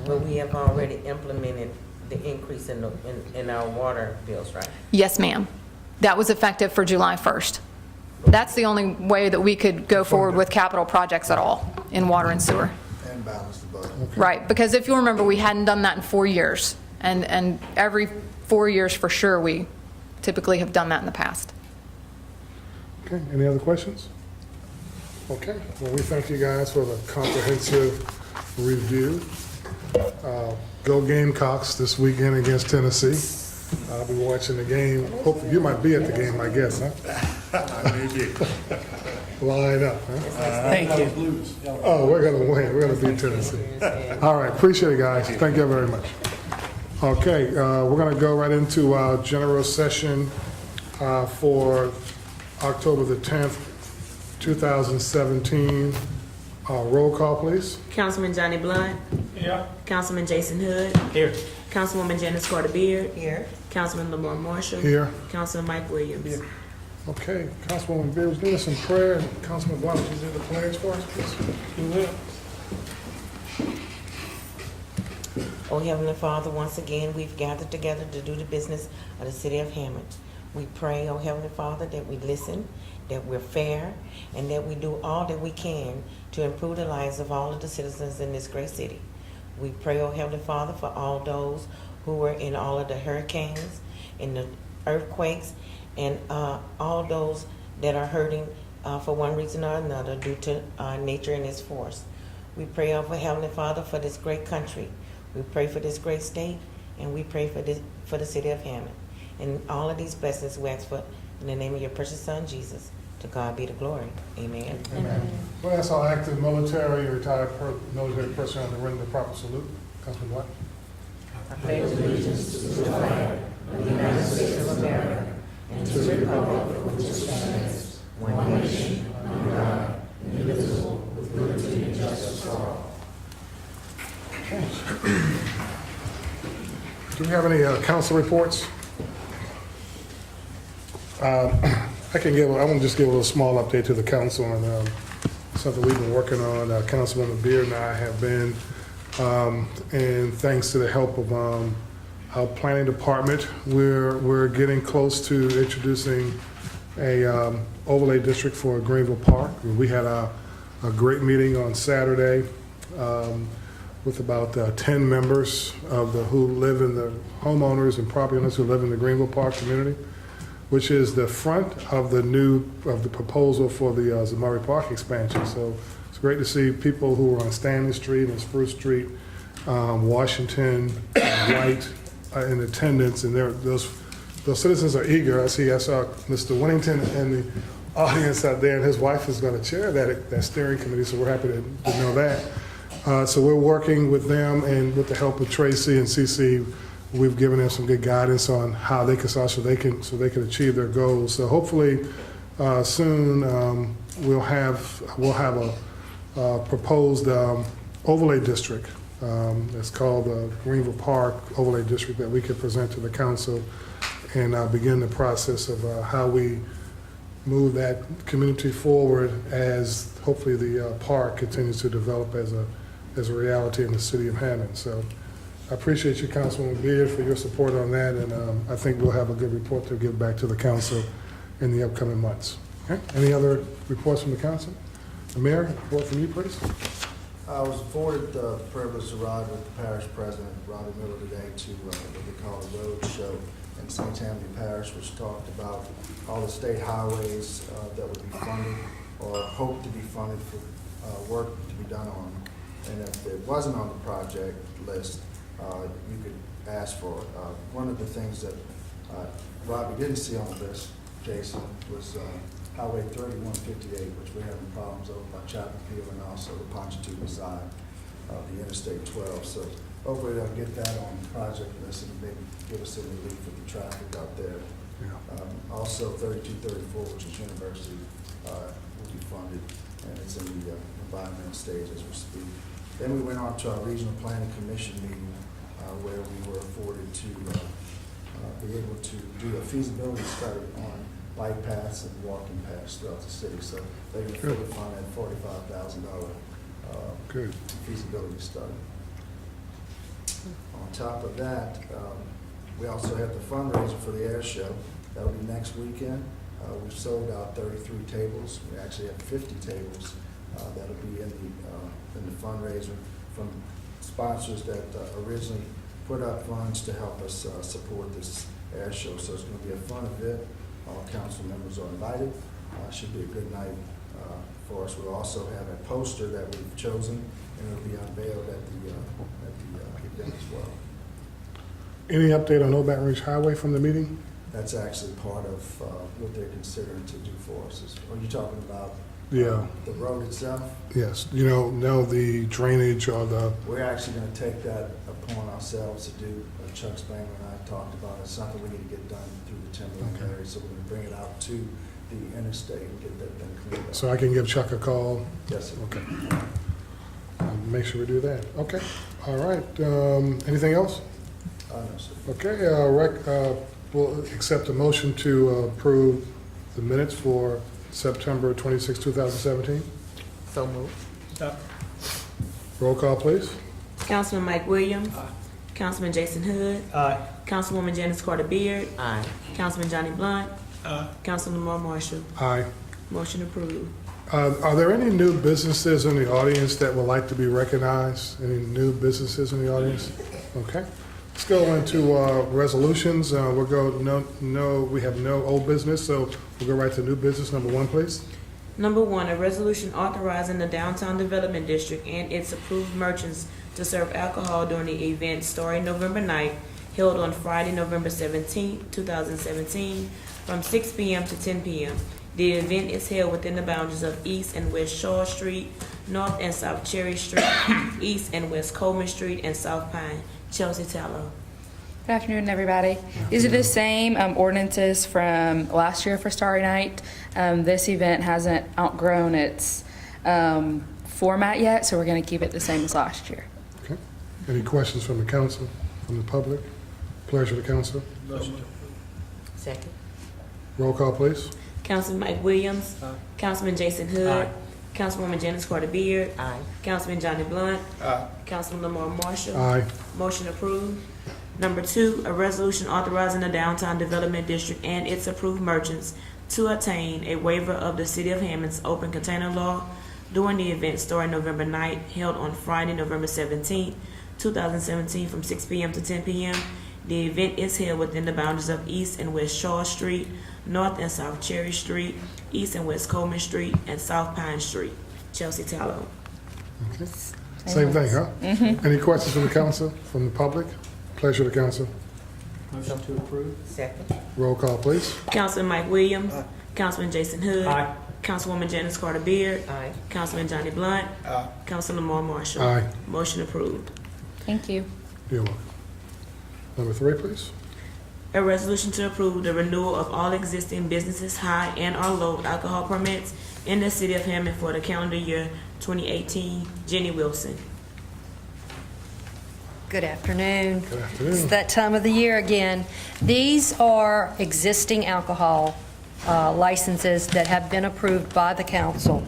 But we have already implemented the increase in our water bills, right? Yes, ma'am. That was effective for July 1st. That's the only way that we could go forward with capital projects at all in water and sewer. And balance the budget. Right, because if you remember, we hadn't done that in 4 years. And every 4 years for sure, we typically have done that in the past. Okay, any other questions? Okay, well, we thank you guys for the comprehensive review. Go Gamecocks this weekend against Tennessee. I'll be watching the game. Hopefully, you might be at the game, I guess, huh? Maybe. Line up, huh? Thank you. Oh, we're gonna win. We're gonna beat Tennessee. All right, appreciate it, guys. Thank you very much. Okay, we're gonna go right into our general session for October the 10th, 2017. Roll call, please. Councilman Johnny Blunt. Yeah. Councilman Jason Hood. Here. Councilwoman Janice Carter Beard. Here. Councilman Lamar Marshall. Here. Councilman Mike Williams. Okay, Councilwoman Beers, lead us in prayer. And Councilman Blunt, would you do the pledge for us, please? You will. Oh, Heavenly Father, once again, we've gathered together to do the business of the city of Hammond. We pray, oh Heavenly Father, that we listen, that we're fair, and that we do all that we can to improve the lives of all of the citizens in this great city. We pray, oh Heavenly Father, for all those who were in all of the hurricanes, in the earthquakes, and all those that are hurting for one reason or another due to nature and its force. We pray, oh Heavenly Father, for this great country. We pray for this great state, and we pray for the city of Hammond. And all of these blessings we ask for in the name of your precious Son, Jesus. To God be the glory. Amen. Amen. Well, that's all active military or retired military personnel to render the proper salute. Councilman Black. I pledge allegiance to the flag of the United States of America and to the republic for which it stands, one nation, under God, indivisible, with liberty and justice for all. Do we have any council reports? I want to just give a little small update to the council on something we've been working on. Councilwoman Beard and I have been, and thanks to the help of our planning department, we're getting close to introducing a overlay district for Greenville Park. We had a great meeting on Saturday with about 10 members who live in the homeowners and property owners who live in the Greenville Park community, which is the front of the proposal for the Zamari Park expansion. So it's great to see people who are on Stanley Street and Spruce Street, Washington, White in attendance, and those citizens are eager. I saw Mr. Winnington in the audience out there, and his wife is going to chair that steering committee, so we're happy to know that. So we're working with them, and with the help of Tracy and CC, we've given them some good guidance on how they can start so they can achieve their goals. So hopefully soon we'll have a proposed overlay district. It's called the Greenville Park Overlay District that we can present to the council and begin the process of how we move that community forward as hopefully the park continues to develop as a reality in the city of Hammond. So I appreciate you, Councilwoman Beard, for your support on that, and I think we'll have a good report to give back to the council in the upcoming months. Okay? Any other reports from the council? The Mayor, report from you, please. I was afforded the privilege to ride with the parish president, Robbie Miller, today to what they call a road show in St. Tammany Parish, which talked about all the state highways that would be funded or hope to be funded for work to be done on them. And if it wasn't on the project list, you could ask for it. One of the things that Robbie didn't see on the list, Jason, was Highway 3158, which we're having problems over by Chapel Hill and also the Ponchatoula side of the Interstate 12. So hopefully they'll get that on the project list and maybe give us some relief with the traffic out there. Yeah. Also 3234, which is University, will be funded, and it's in the environmental stage as we speak. Then we went on to our Regional Planning Commission meeting where we were afforded to be able to do a feasibility study on bike paths and walking paths throughout the city. So they were fully funded at $45,000 Good. feasibility study. On top of that, we also have the fundraiser for the air show. That'll be next weekend. We've sold out 33 tables. We actually have 50 tables that'll be in the fundraiser from sponsors that originally put up funds to help us support this air show. So it's going to be a fun event. All council members are invited. Should be a good night for us. We'll also have a poster that we've chosen, and it'll be unveiled at the event as well. Any update on Old Baton Rouge Highway from the meeting? That's actually part of what they're considering to do for us. Are you talking about Yeah. the road itself? Yes. No, the drainage or the. We're actually going to take that upon ourselves to do. Chuck Spangler and I talked about it. It's something we need to get done through the Timberland Okay. area, so we're going to bring it out to the interstate and get that thing cleaned up. So I can give Chuck a call. Yes, sir. Okay. Make sure we do that. Okay. All right. Anything else? No, sir. Okay. We'll accept a motion to approve the minutes for September 26, 2017. So moved. Roll call, please. Councilman Mike Williams. Councilman Jason Hood. Aye. Councilwoman Janice Carter Beard. Aye. Councilman Johnny Blunt. Councilman Lamar Marshall. Aye. Motion approved. Are there any new businesses in the audience that would like to be recognized? Any new businesses in the audience? Okay. Let's go into resolutions. We'll go, we have no old business, so we'll go right to new business. Number 1, please. Number 1, a resolution authorizing the Downtown Development District and its approved merchants to serve alcohol during the event starting November 9th, held on Friday, November 17th, 2017, from 6 p.m. to 10 p.m. The event is held within the boundaries of East and West Shaw Street, North and South Cherry Street, East and West Coleman Street, and South Pine. Chelsea Tallow. Good afternoon, everybody. These are the same ordinances from last year for Starry Night. This event hasn't outgrown its format yet, so we're going to keep it the same as last year. Okay. Any questions from the council, from the public? Pleasure to council. Motion. Second. Roll call, please. Councilman Mike Williams. Aye. Councilman Jason Hood. Aye. Councilwoman Janice Carter Beard. Aye. Councilman Johnny Blunt. Aye. Councilman Lamar Marshall. Aye. Motion approved. Number 2, a resolution authorizing the Downtown Development District and its approved merchants to obtain a waiver of the City of Hammond's open container law during the event starting November 9th, held on Friday, November 17th, 2017, from 6 p.m. to 10 p.m. The event is held within the boundaries of East and West Shaw Street, North and South Cherry Street, East and West Coleman Street, and South Pine Street. Chelsea Tallow. Okay. Same thing, huh? Any questions from the council, from the public? Pleasure to council. Motion to approve? Second. Roll call, please. Councilman Mike Williams. Aye. Councilman Jason Hood. Aye. Councilwoman Janice Carter Beard. Aye. Councilman Johnny Blunt. Aye. Councilman Lamar Marshall. Aye. Motion approved. Thank you. You're welcome. Number 3, please. A resolution to approve the renewal of all existing businesses high and or low alcohol permits in the City of Hammond for the calendar year 2018. Jenny Wilson. Good afternoon. Good afternoon. It's that time of the year again. These are existing alcohol licenses that have been approved by the council.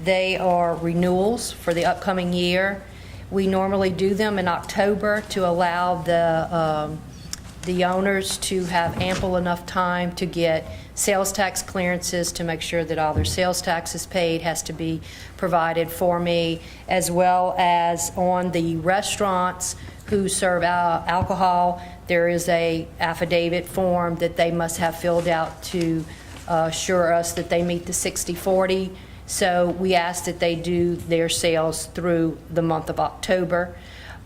They are renewals for the upcoming year. We normally do them in October to allow the owners to have ample enough time to get sales tax clearances to make sure that all their sales tax is paid, has to be provided for me, as well as on the restaurants who serve alcohol. There is a affidavit form that they must have filled out to assure us that they meet the 60/40. So we ask that they do their sales through the month of October.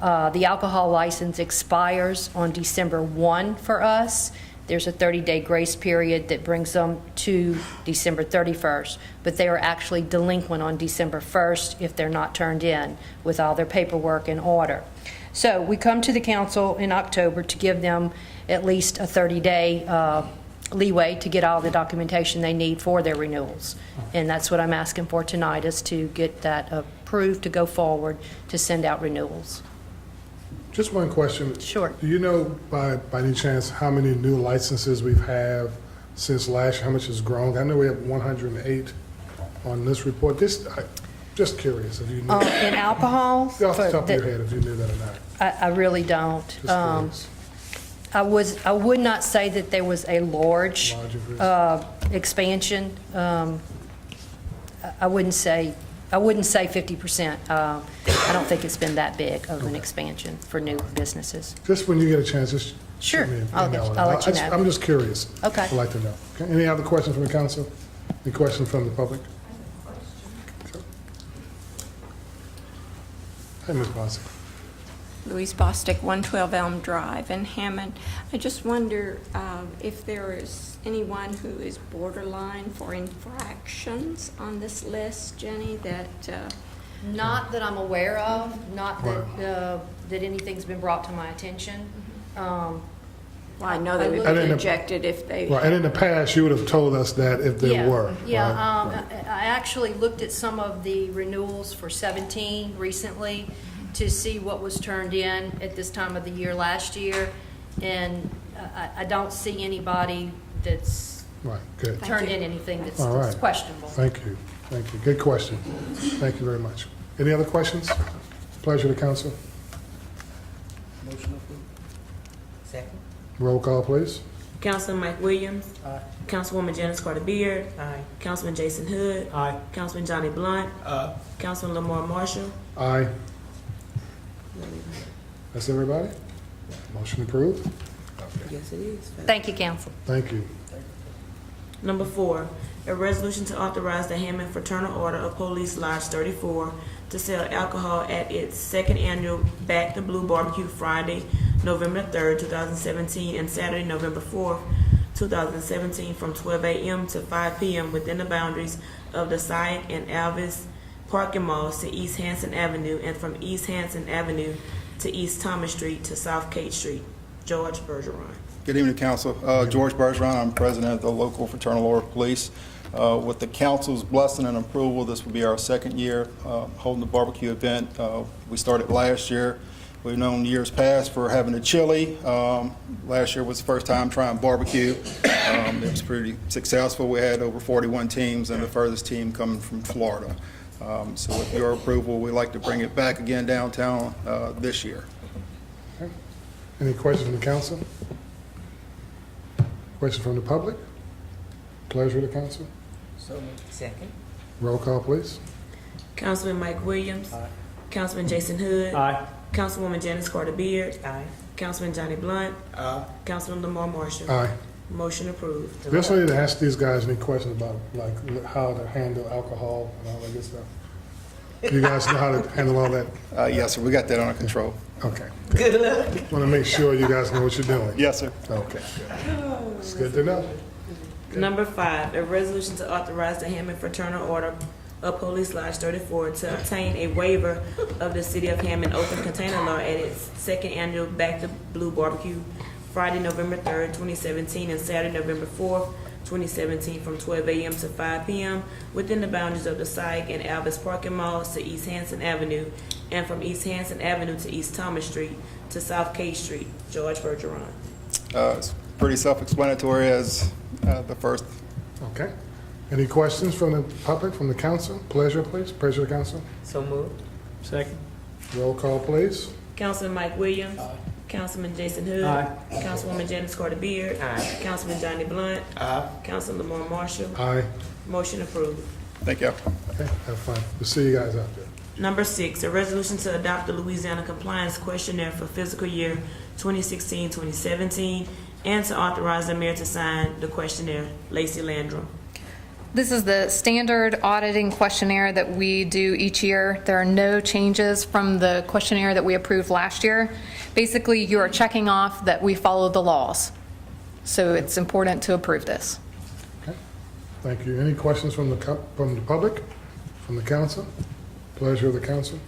The alcohol license expires on December 1 for us. There's a 30-day grace period that brings them to December 31st, but they are actually delinquent on December 1st if they're not turned in with all their paperwork in order. So we come to the council in October to give them at least a 30-day leeway to get all the documentation they need for their renewals. And that's what I'm asking for tonight, is to get that approved to go forward to send out renewals. Just one question. Sure. Do you know by any chance how many new licenses we've had since last year, how much has grown? I know we have 108 on this report. Just curious if you knew. In alcohol? Off the top of your head, if you knew that or not. I really don't. Just curious. I would not say that there was a large Large increase. expansion. I wouldn't say 50%. I don't think it's been that big of an expansion for new businesses. Just when you get a chance, just Sure. shoot me an I'll email. let you know. I'm just curious. Okay. I'd like to know. Okay. Any other questions from the council? Any questions from the public? Okay. Hey, Ms. Bostic. Louise Bostic, 112 Elm Drive in Hammond. I just wonder if there is anyone who is borderline for infractions on this list, Jenny, that... Not that I'm aware of, not that anything's been brought to my attention. Well, I know they would And be in the- ejected if they... Right, and in the past, you would have told us that if there were. Yeah, right? I actually looked at some of the renewals for 17 recently to see what was turned in at this time of the year last year, and I don't see anybody that's Right, good. turned in anything that's All right. questionable. Thank you. Thank you. Good question. Thank you very much. Any other questions? Pleasure to council. Motion approved. Second. Roll call, please. Councilman Mike Williams. Aye. Councilwoman Janice Carter Beard. Aye. Councilman Jason Hood. Aye. Councilman Johnny Blunt. Aye. Councilman Lamar Marshall. Aye. That's everybody? Motion approved? Yes, it is. Thank you, council. Thank you. Number 4, a resolution to authorize the Hammond Fraternal Order of Police Lodge 34 to sell alcohol at its second annual Back to Blue Barbecue Friday, November 3rd, 2017, and Saturday, November 4th, 2017, from 12 a.m. to 5 p.m. within the boundaries of the Syatt and Alvis parking malls to East Hanson Avenue, and from East Hanson Avenue to East Thomas Street to South Kate Street. George Bergeron. Good evening, Council. George Bergeron, I'm President of the local Fraternal Order of Police. With the council's blessing and approval, this will be our second year holding the barbecue event. We started last year. We've known years past for having a chili. Last year was the first time trying barbecue. It was pretty successful. We had over 41 teams, and the furthest team coming from Florida. So with your approval, we'd like to bring it back again downtown this year. Any questions from the council? Questions from the public? Pleasure of the council. So moved. Second. Roll call, please. Councilman Mike Williams. Aye. Councilman Jason Hood. Aye. Councilwoman Janice Carter Beard. Aye. Councilman Johnny Blunt. Aye. Councilman Lamar Marshall. Aye. Motion approved. We also need to ask these guys any questions about, like, how to handle alcohol and all that good stuff. You guys know how to handle all that? Yes, sir. We got that under control. Okay. Good luck. Want to make sure you guys know what you're doing. Yes, sir. Okay. It's good to know. Number 5, a resolution to authorize the Hammond Fraternal Order of Police Lodge 34 to obtain a waiver of the City of Hammond open container law at its second annual Back to Blue Barbecue Friday, November 3rd, 2017, and Saturday, November 4th, 2017, from 12 a.m. to 5 p.m. within the boundaries of the Syatt and Alvis parking malls to East Hanson Avenue, and from East Hanson Avenue to East Thomas Street to South K Street. George Bergeron. It's pretty self-explanatory as the first. Okay. Any questions from the public, from the council? Pleasure, please. Pleasure of the council. So moved. Second. Roll call, please. Councilman Mike Williams. Aye. Councilman Jason Hood. Aye. Councilwoman Janice Carter Beard. Aye. Councilman Johnny Blunt. Aye. Councilman Lamar Marshall. Aye. Motion approved. Thank you. Okay, have fun. We'll see you guys out there. Number 6, a resolution to adopt the Louisiana Compliance Questionnaire for fiscal year 2016-2017, and to authorize the mayor to sign the questionnaire. Lacey Landrum. This is the standard auditing questionnaire that we do each year. There are no changes from the questionnaire that we approved last year. Basically, you are checking off that we follow the laws. So it's important to approve this. Okay. Thank you. Any questions from the public, from the council? Pleasure of the council.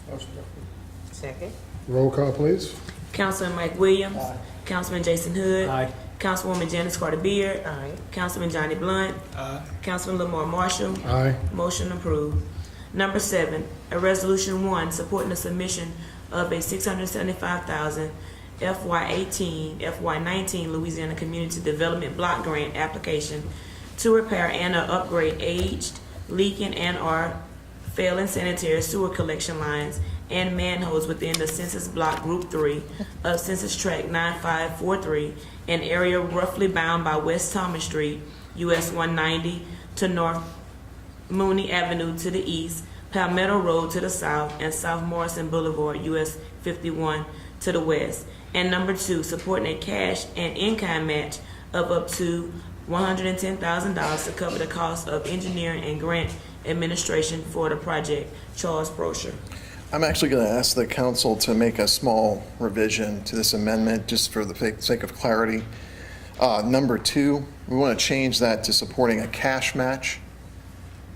Motion approved. Second. Roll call, please. Councilman Mike Williams. Aye. Councilman Jason Hood. Aye. Councilwoman Janice Carter Beard. Aye. Councilman Johnny Blunt. Aye. Councilman Lamar Marshall. Aye. Motion approved. Number 7, a resolution 1 supporting the submission of a $675,000 FY18, FY19 Louisiana Community Development Block Grant application to repair and/or upgrade aged, leaking, and/or failing sanitary sewer collection lines and manholes within the Census Block Group 3 of Census Tract 9543, an area roughly bound by West Thomas Street, US 190 to North Mooney Avenue to the east, Palmetto Road to the south, and South Morrison Boulevard, US 51 to the west. And number 2, supporting a cash and in-kind match of up to $110,000 to cover the cost of engineering and grant administration for the project. Charles Brocher. I'm actually going to ask the council to make a small revision to this amendment, just for the sake of clarity. Number 2, we want to change that to supporting a cash match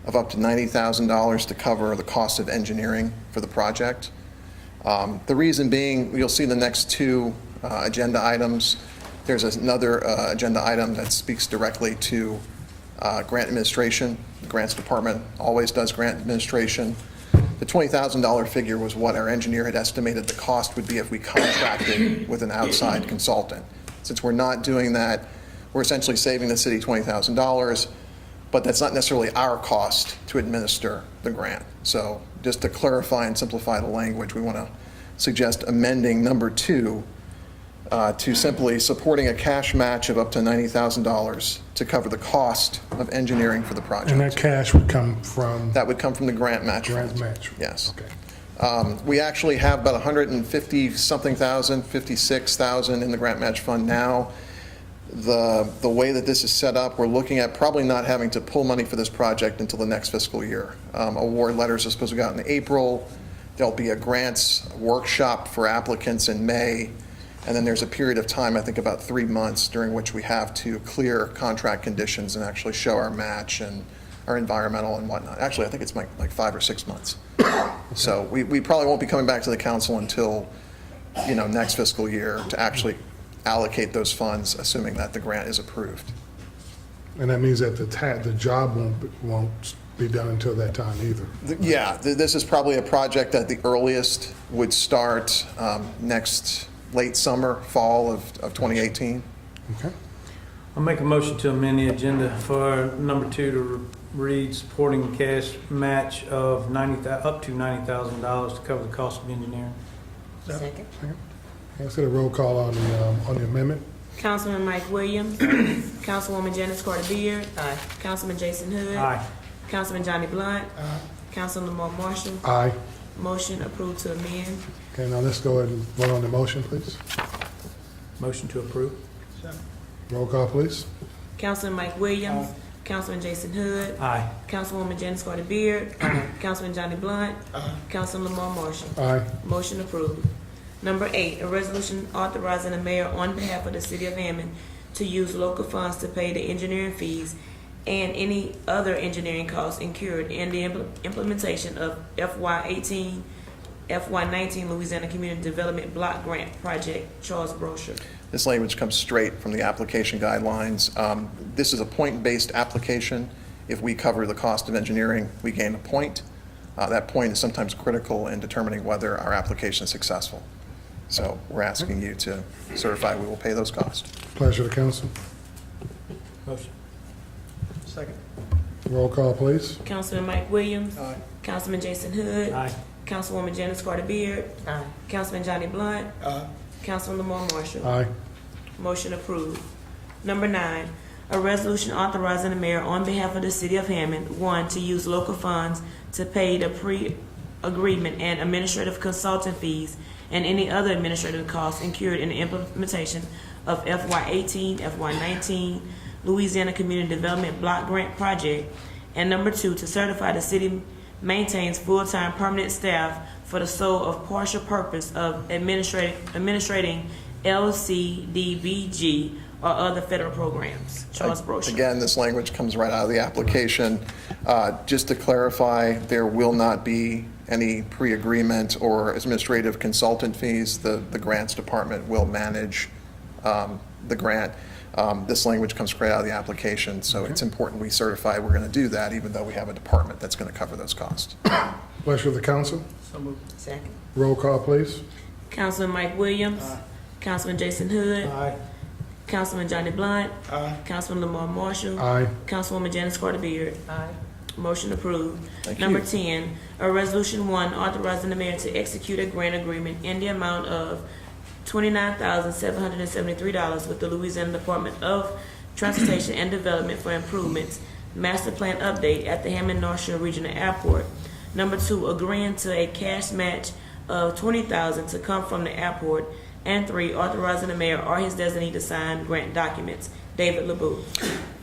of up to $90,000 to cover the cost of engineering for the project. The reason being, you'll see the next 2 agenda items. There's another agenda item that speaks directly to grant administration. The grants department always does grant administration. The $20,000 figure was what our engineer had estimated the cost would be if we contracted with an outside consultant. Since we're not doing that, we're essentially saving the city $20,000, but that's not necessarily our cost to administer the grant. So just to clarify and simplify the language, we want to suggest amending number 2 to simply supporting a cash match of up to $90,000 to cover the cost of engineering for the project. And that cash would come from That would come from the grant match fund. grant match? Yes. Okay. We actually have about 150-something thousand, 56,000 in the grant match fund now. The way that this is set up, we're looking at probably not having to pull money for this project until the next fiscal year. Award letters are supposed to go out in April. There'll be a grants workshop for applicants in May. And then there's a period of time, I think about 3 months, during which we have to clear contract conditions and actually show our match and our environmental and whatnot. Actually, I think it's like 5 or 6 months. So we probably won't be coming back to the council until, next fiscal year to actually allocate those funds, assuming that the grant is approved. And that means that the job won't be done until that time either? Yeah, this is probably a project that the earliest would start next late summer, fall of 2018. Okay. I'll make a motion to amend the agenda for number 2 to read supporting cash match of up to $90,000 to cover the cost of engineering. Second. Let's get a roll call on the amendment. Councilman Mike Williams. Councilwoman Janice Carter Beard. Aye. Councilman Jason Hood. Aye. Councilman Johnny Blunt. Councilman Lamar Marshall. Aye. Motion approved to amend. Okay, now let's go ahead and vote on the motion, please. Motion to approve. Roll call, please. Councilman Mike Williams. Councilman Jason Hood. Aye. Councilwoman Janice Carter Beard. Councilman Johnny Blunt. Councilman Lamar Marshall. Aye. Motion approved. Number 8, a resolution authorizing the mayor on behalf of the city of Hammond to use local funds to pay the engineering fees and any other engineering costs incurred in the implementation of FY18, FY19 Louisiana Community Development Block Grant Project. Charles Brochure. This language comes straight from the application guidelines. This is a point-based application. If we cover the cost of engineering, we gain a point. That point is sometimes critical in determining whether our application is successful. So we're asking you to certify we will pay those costs. Pleasure to council. Motion. Second. Roll call, please. Councilman Mike Williams. Aye. Councilman Jason Hood. Aye. Councilwoman Janice Carter Beard. Aye. Councilman Johnny Blunt. Aye. Councilman Lamar Marshall. Aye. Motion approved. Number 9, a resolution authorizing the mayor on behalf of the city of Hammond, 1, to use local funds to pay the pre-agreement and administrative consultant fees and any other administrative costs incurred in the implementation of FY18, FY19 Louisiana Community Development Block Grant Project. And number 2, to certify the city maintains full-time permanent staff for the sole of partial purpose of administrating LCDBG or other federal programs. Charles Brochure. Again, this language comes right out of the application. Just to clarify, there will not be any pre-agreement or administrative consultant fees. The grants department will manage the grant. This language comes straight out of the application, so it's important we certify we're going to do that, even though we have a department that's going to cover those costs. Pleasure of the council. So moved. Second. Roll call, please. Councilman Mike Williams. Councilman Jason Hood. Aye. Councilman Johnny Blunt. Aye. Councilman Lamar Marshall. Aye. Councilwoman Janice Carter Beard. Aye. Motion approved. Thank Number you. 10, a resolution 1 authorizing the mayor to execute a grant agreement in the amount of $29,773 with the Louisiana Department of Transportation and Development for improvements, master plan update at the Hammond North Shore Regional Airport. Number 2, agreeing to a cash match of $20,000 to come from the airport. And 3, authorizing the mayor or his designee to sign grant documents. David LeBeau.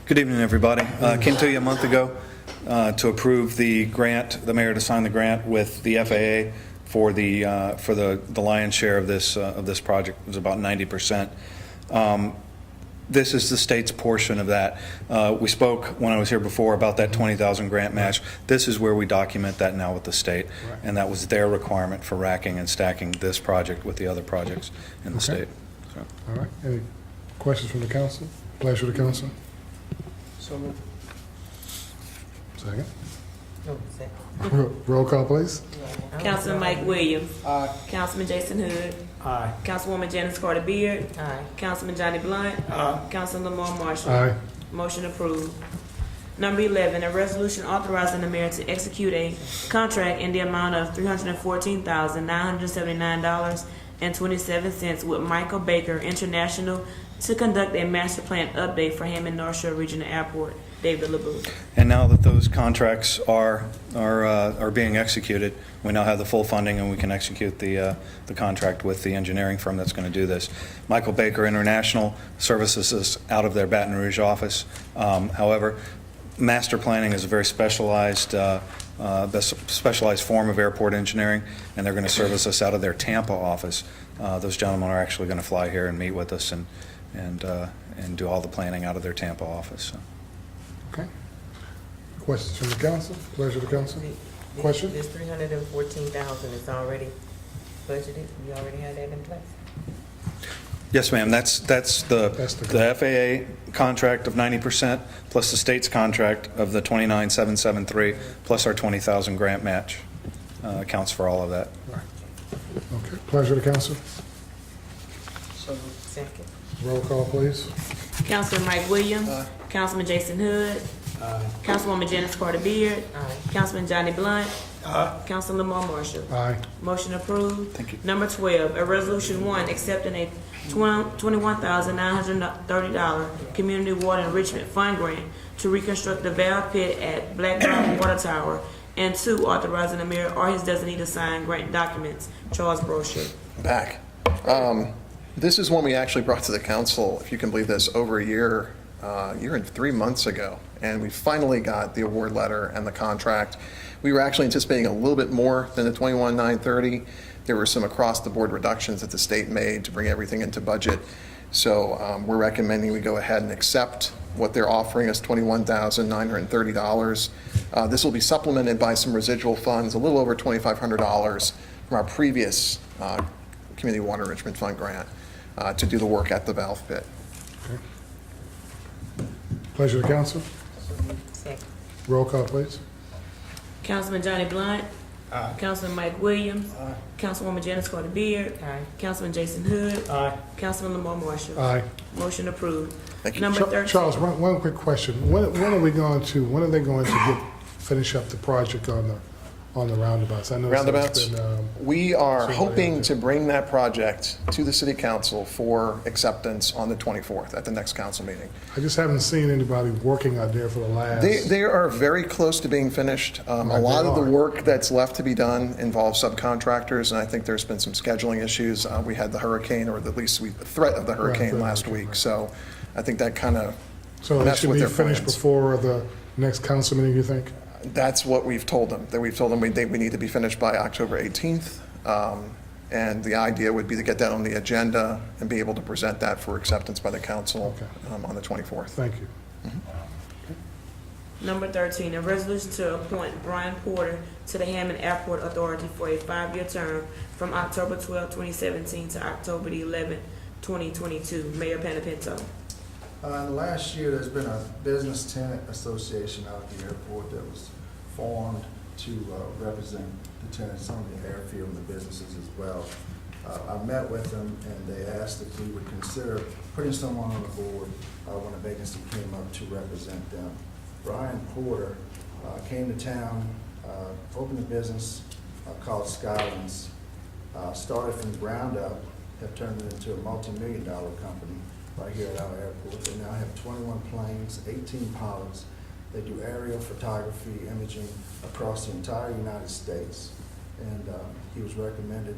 Good evening, everybody. Came to you a month ago to approve the grant, the mayor to sign the grant with the FAA for the lion's share of this project. It was about 90%. This is the state's portion of that. We spoke when I was here before about that $20,000 grant match. This is where we document that now with the state, and that was their requirement for racking and stacking this project with the other projects in the state. So. All right. Any questions from the council? Pleasure to council. So moved. Second. Oh, second. Roll call, please. Councilman Mike Williams. Aye. Councilman Jason Hood. Aye. Councilwoman Janice Carter Beard. Aye. Councilman Johnny Blunt. Councilman Lamar Marshall. Aye. Motion approved. Number 11, a resolution authorizing the mayor to execute a contract in the amount of $314,979 $1,000,000.27 with Michael Baker International to conduct a master plan update for Hammond North Shore Regional Airport. David LeBeau. And now that those contracts are being executed, we now have the full funding and we can execute the contract with the engineering firm that's going to do this. Michael Baker International services us out of their Baton Rouge office. However, master planning is a very specialized form of airport engineering, and they're going to service us out of their Tampa office. Those gentlemen are actually going to fly here and meet with us and do all the planning out of their Tampa office. So. Okay. Questions from the council? Pleasure of the council. Question? This $314,000 is already budgeted. You already have that in place. Yes, ma'am. That's the FAA contract of 90% plus the state's contract of the 29,773 plus our 20,000 grant match accounts for all of that. Right. Okay. Pleasure of the council. Second. Roll call, please. Councilman Mike Williams. Councilman Jason Hood. Councilwoman Janice Carter Beard. Councilman Johnny Blunt. Councilman Lamar Marshall. Aye. Motion approved. Thank you. Number 12, a resolution 1, accepting a $21,930 Community Water Enrichment Fund grant to reconstruct the valve pit at Black Rock Water Tower, and 2, authorizing the mayor or his designee to sign grant documents. Charles Brochure. Back. This is one we actually brought to the council, if you can believe this, over a year and 3 months ago. And we finally got the award letter and the contract. We were actually anticipating a little bit more than the $21,930. There were some across-the-board reductions that the state made to bring everything into budget. So we're recommending we go ahead and accept what they're offering us, $21,930. This will be supplemented by some residual funds, a little over $2,500 from our previous Community Water Enrichment Fund grant to do the work at the valve pit. Okay. Pleasure of the council. Second. Roll call, please. Councilman Johnny Blunt. Councilman Mike Williams. Councilwoman Janice Carter Beard. Councilman Jason Hood. Councilman Lamar Marshall. Aye. Motion approved. Thank you. Number 13. Charles, one quick question. When are they going to finish up the project on the roundabouts? I know Roundabouts? We are somebody hoping out to bring that project to the city council for acceptance on the 24th at the next council meeting. I just haven't seen anybody working out there for the last. They are very close to being finished. A Right, lot they of the are. work that's left to be done involves subcontractors, and I think there's been some scheduling issues. We had the hurricane, or at least the threat of the hurricane Right, last right, week. right. So I think that kind of So they messed should with be their finished plans. before the next council meeting, you think? That's what we've told them. That we've told them we need to be finished by October 18th. And the idea would be to get that on the agenda and be able to present that for acceptance by the council Okay. on the 24th. Thank you. Number 13, a resolution to appoint Brian Porter to the Hammond Airport Authority for a 5-year term from October 12, 2017 to October 11, 2022. Mayor Panapinto. In the last year, there's been a business tenant association out at the airport that was formed to represent the tenants on the airfield and the businesses as well. I met with them and they asked if we would consider putting someone on the board when a vacancy came up to represent them. Brian Porter came to town, opened a business called Skylands, started from the ground up, have turned it into a multi-million-dollar company right here at our airport. They now have 21 planes, 18 pilots. They do aerial photography, imaging across the entire United States. And he was recommended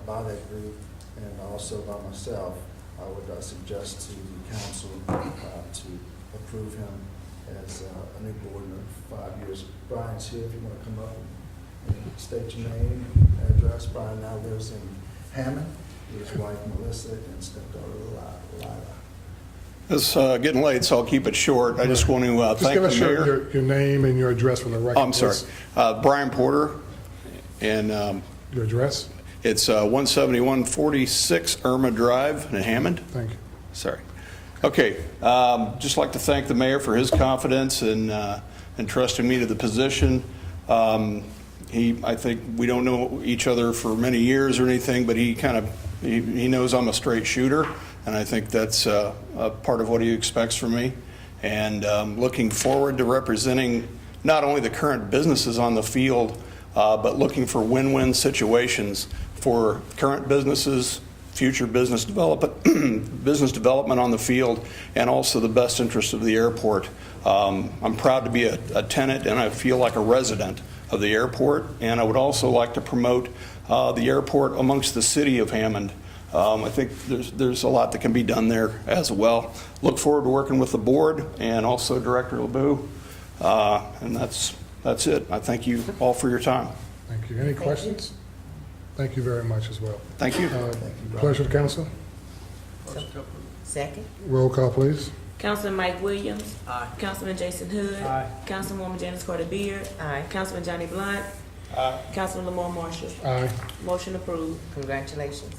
by that group and also by myself. I would suggest to the council to approve him as a new board member for 5 years. Brian's here if you want to come up and state your name, address. Brian now lives in Hammond. His wife Melissa and stepdaughter Lila. It's getting late, so I'll keep it short. I just want to thank the mayor. Just give us your name and your address for the record. Oh, I'm sorry. Brian Porter, and Your address? it's 17146 Irma Drive in Hammond. Thank you. Sorry. Okay, just like to thank the mayor for his confidence and trusting me to the position. I think we don't know each other for many years or anything, but he knows I'm a straight shooter, and I think that's a part of what he expects from me. And looking forward to representing not only the current businesses on the field, but looking for win-win situations for current businesses, future business development, business development on the field, and also the best interest of the airport. I'm proud to be a tenant, and I feel like a resident of the airport, and I would also like to promote the airport amongst the city of Hammond. I think there's a lot that can be done there as well. Look forward to working with the board and also Director LeBeau, and that's it. I thank you all for your time. Thank you. Any questions? Thank you very much as well. Thank you. Pleasure to council. Second? Roll call, please. Councilman Mike Williams. Aye. Councilman Jason Hood. Aye. Councilwoman Janice Carter Beard. Aye. Councilman Johnny Blunt. Councilman Lamar Marshall. Aye. Motion approved. Congratulations.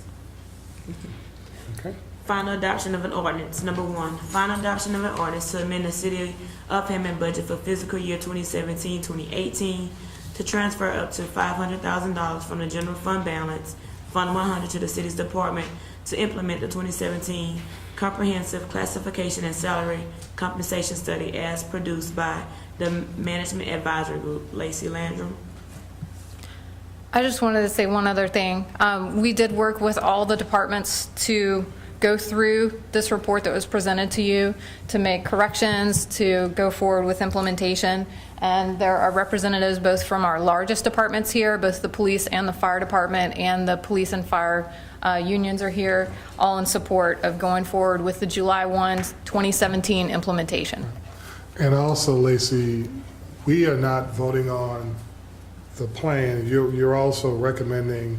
Okay. Final adoption of an ordinance. Number one, final adoption of an ordinance to amend the City of Hammond budget for fiscal year 2017-2018 to transfer up to $500,000 from the general fund balance, Fund 100, to the city's department to implement the 2017 comprehensive classification and salary compensation study as produced by the Management Advisory Group. Lacey Landrum. I just wanted to say one other thing. We did work with all the departments to go through this report that was presented to you, to make corrections, to go forward with implementation. And there are representatives both from our largest departments here, both the police and the fire department, and the police and fire unions are here, all in support of going forward with the July 1, 2017 implementation. And also, Lacey, we are not voting on the plan. You're also recommending,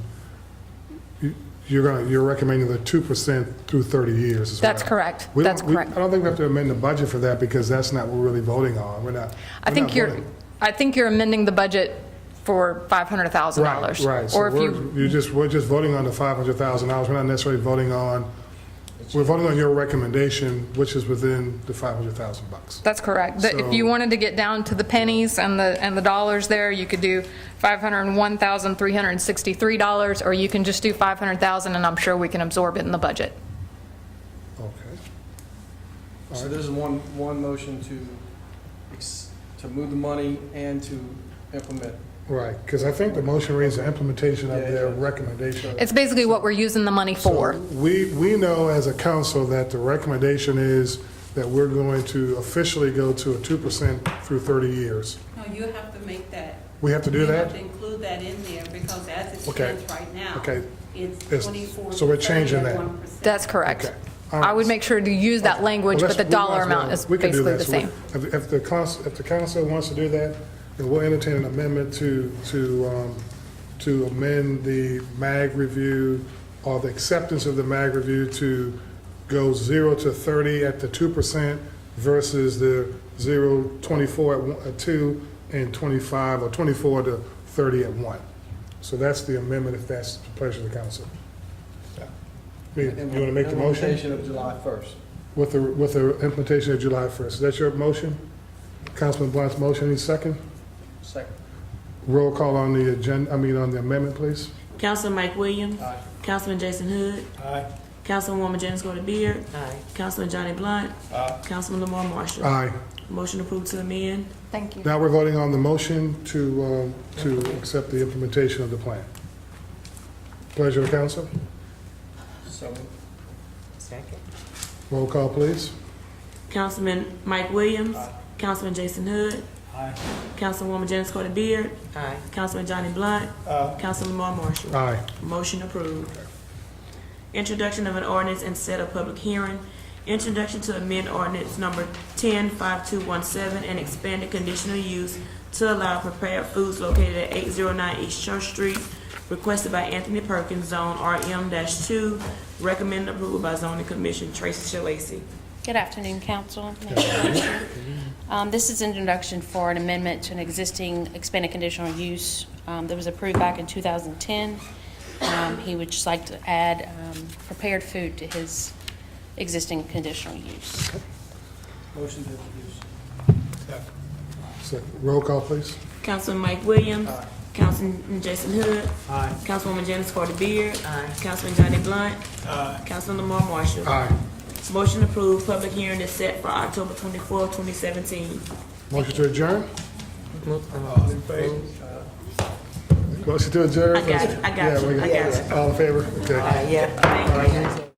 you're recommending the 2% through 30 years as well. That's correct. I That's correct. don't think we have to amend the budget for that because that's not what we're really voting on. I think you're amending the budget for $500,000. Right. Or So if we're just voting on the $500,000. We're not necessarily voting on. We're voting on your recommendation, which is within the $500,000. That's correct. So- If you wanted to get down to the pennies and the dollars there, you could do $501,363, or you can just do $500,000, and I'm sure we can absorb it in the budget. Okay. So there's one motion to move the money and to implement. Right, because I think the motion reads the implementation of their recommendation. It's basically what we're using the money for. So we know as a council that the recommendation is that we're going to officially go to a 2% through 30 years. No, you have to make that. We have to do You that? have to include that in there because as it Okay. stands right now. Okay. It's 24. So we're changing that. 1%. That's correct. Okay. All right. I would make sure to use that language, Well, but the we might dollar as well- amount is we can do basically that. the So same. If the council wants to do that, then we'll entertain an amendment to amend the MAG review or the acceptance of the MAG review to go 0 to 30 at the 2% versus the 24 at 2 and 25 or 24 to 30 at 1. So that's the amendment if that's the pleasure of the council. You want to make the motion? Implementation of July 1st. With the implementation of July 1st. Is that your motion? Councilman Blunt's motion, any second? Second. Roll call on the on the amendment, please. Councilman Mike Williams. Aye. Councilman Jason Hood. Aye. Councilwoman Janice Carter Beard. Aye. Councilman Johnny Blunt. Councilman Lamar Marshall. Aye. Motion approved to amend. Thank you. Now we're voting on the motion to accept the implementation of the plan. Pleasure of council. So Second? Roll call, please. Councilman Mike Williams. Councilman Jason Hood. Aye. Councilwoman Janice Carter Beard. Aye. Councilman Johnny Blunt. Councilman Lamar Marshall. Aye. Motion approved. Introduction of an ordinance and set a public hearing. Introduction to amend ordinance number 105217 and expanded conditional use to allow prepared foods located at 809 East Church Street, requested by Anthony Perkins, Zone RM-2, recommended approval by Zoning Commission. Tracy Shalacy. Good afternoon, Council. This is introduction for an amendment to an existing expanded conditional use that was approved back in 2010. He would just like to add prepared food to his existing conditional use. motion to introduce. So, roll call, please. Councilman Mike Williams. Councilman Jason Hood. Aye. Councilwoman Janice Carter Beard. Aye. Councilman Johnny Blunt. Councilman Lamar Marshall. Aye. Motion approved. Public hearing is set for October 24, 2017. Motion to adjourn. Motion to adjourn? I got you. Yeah, we I got you. All in favor? Okay. Yeah. All right.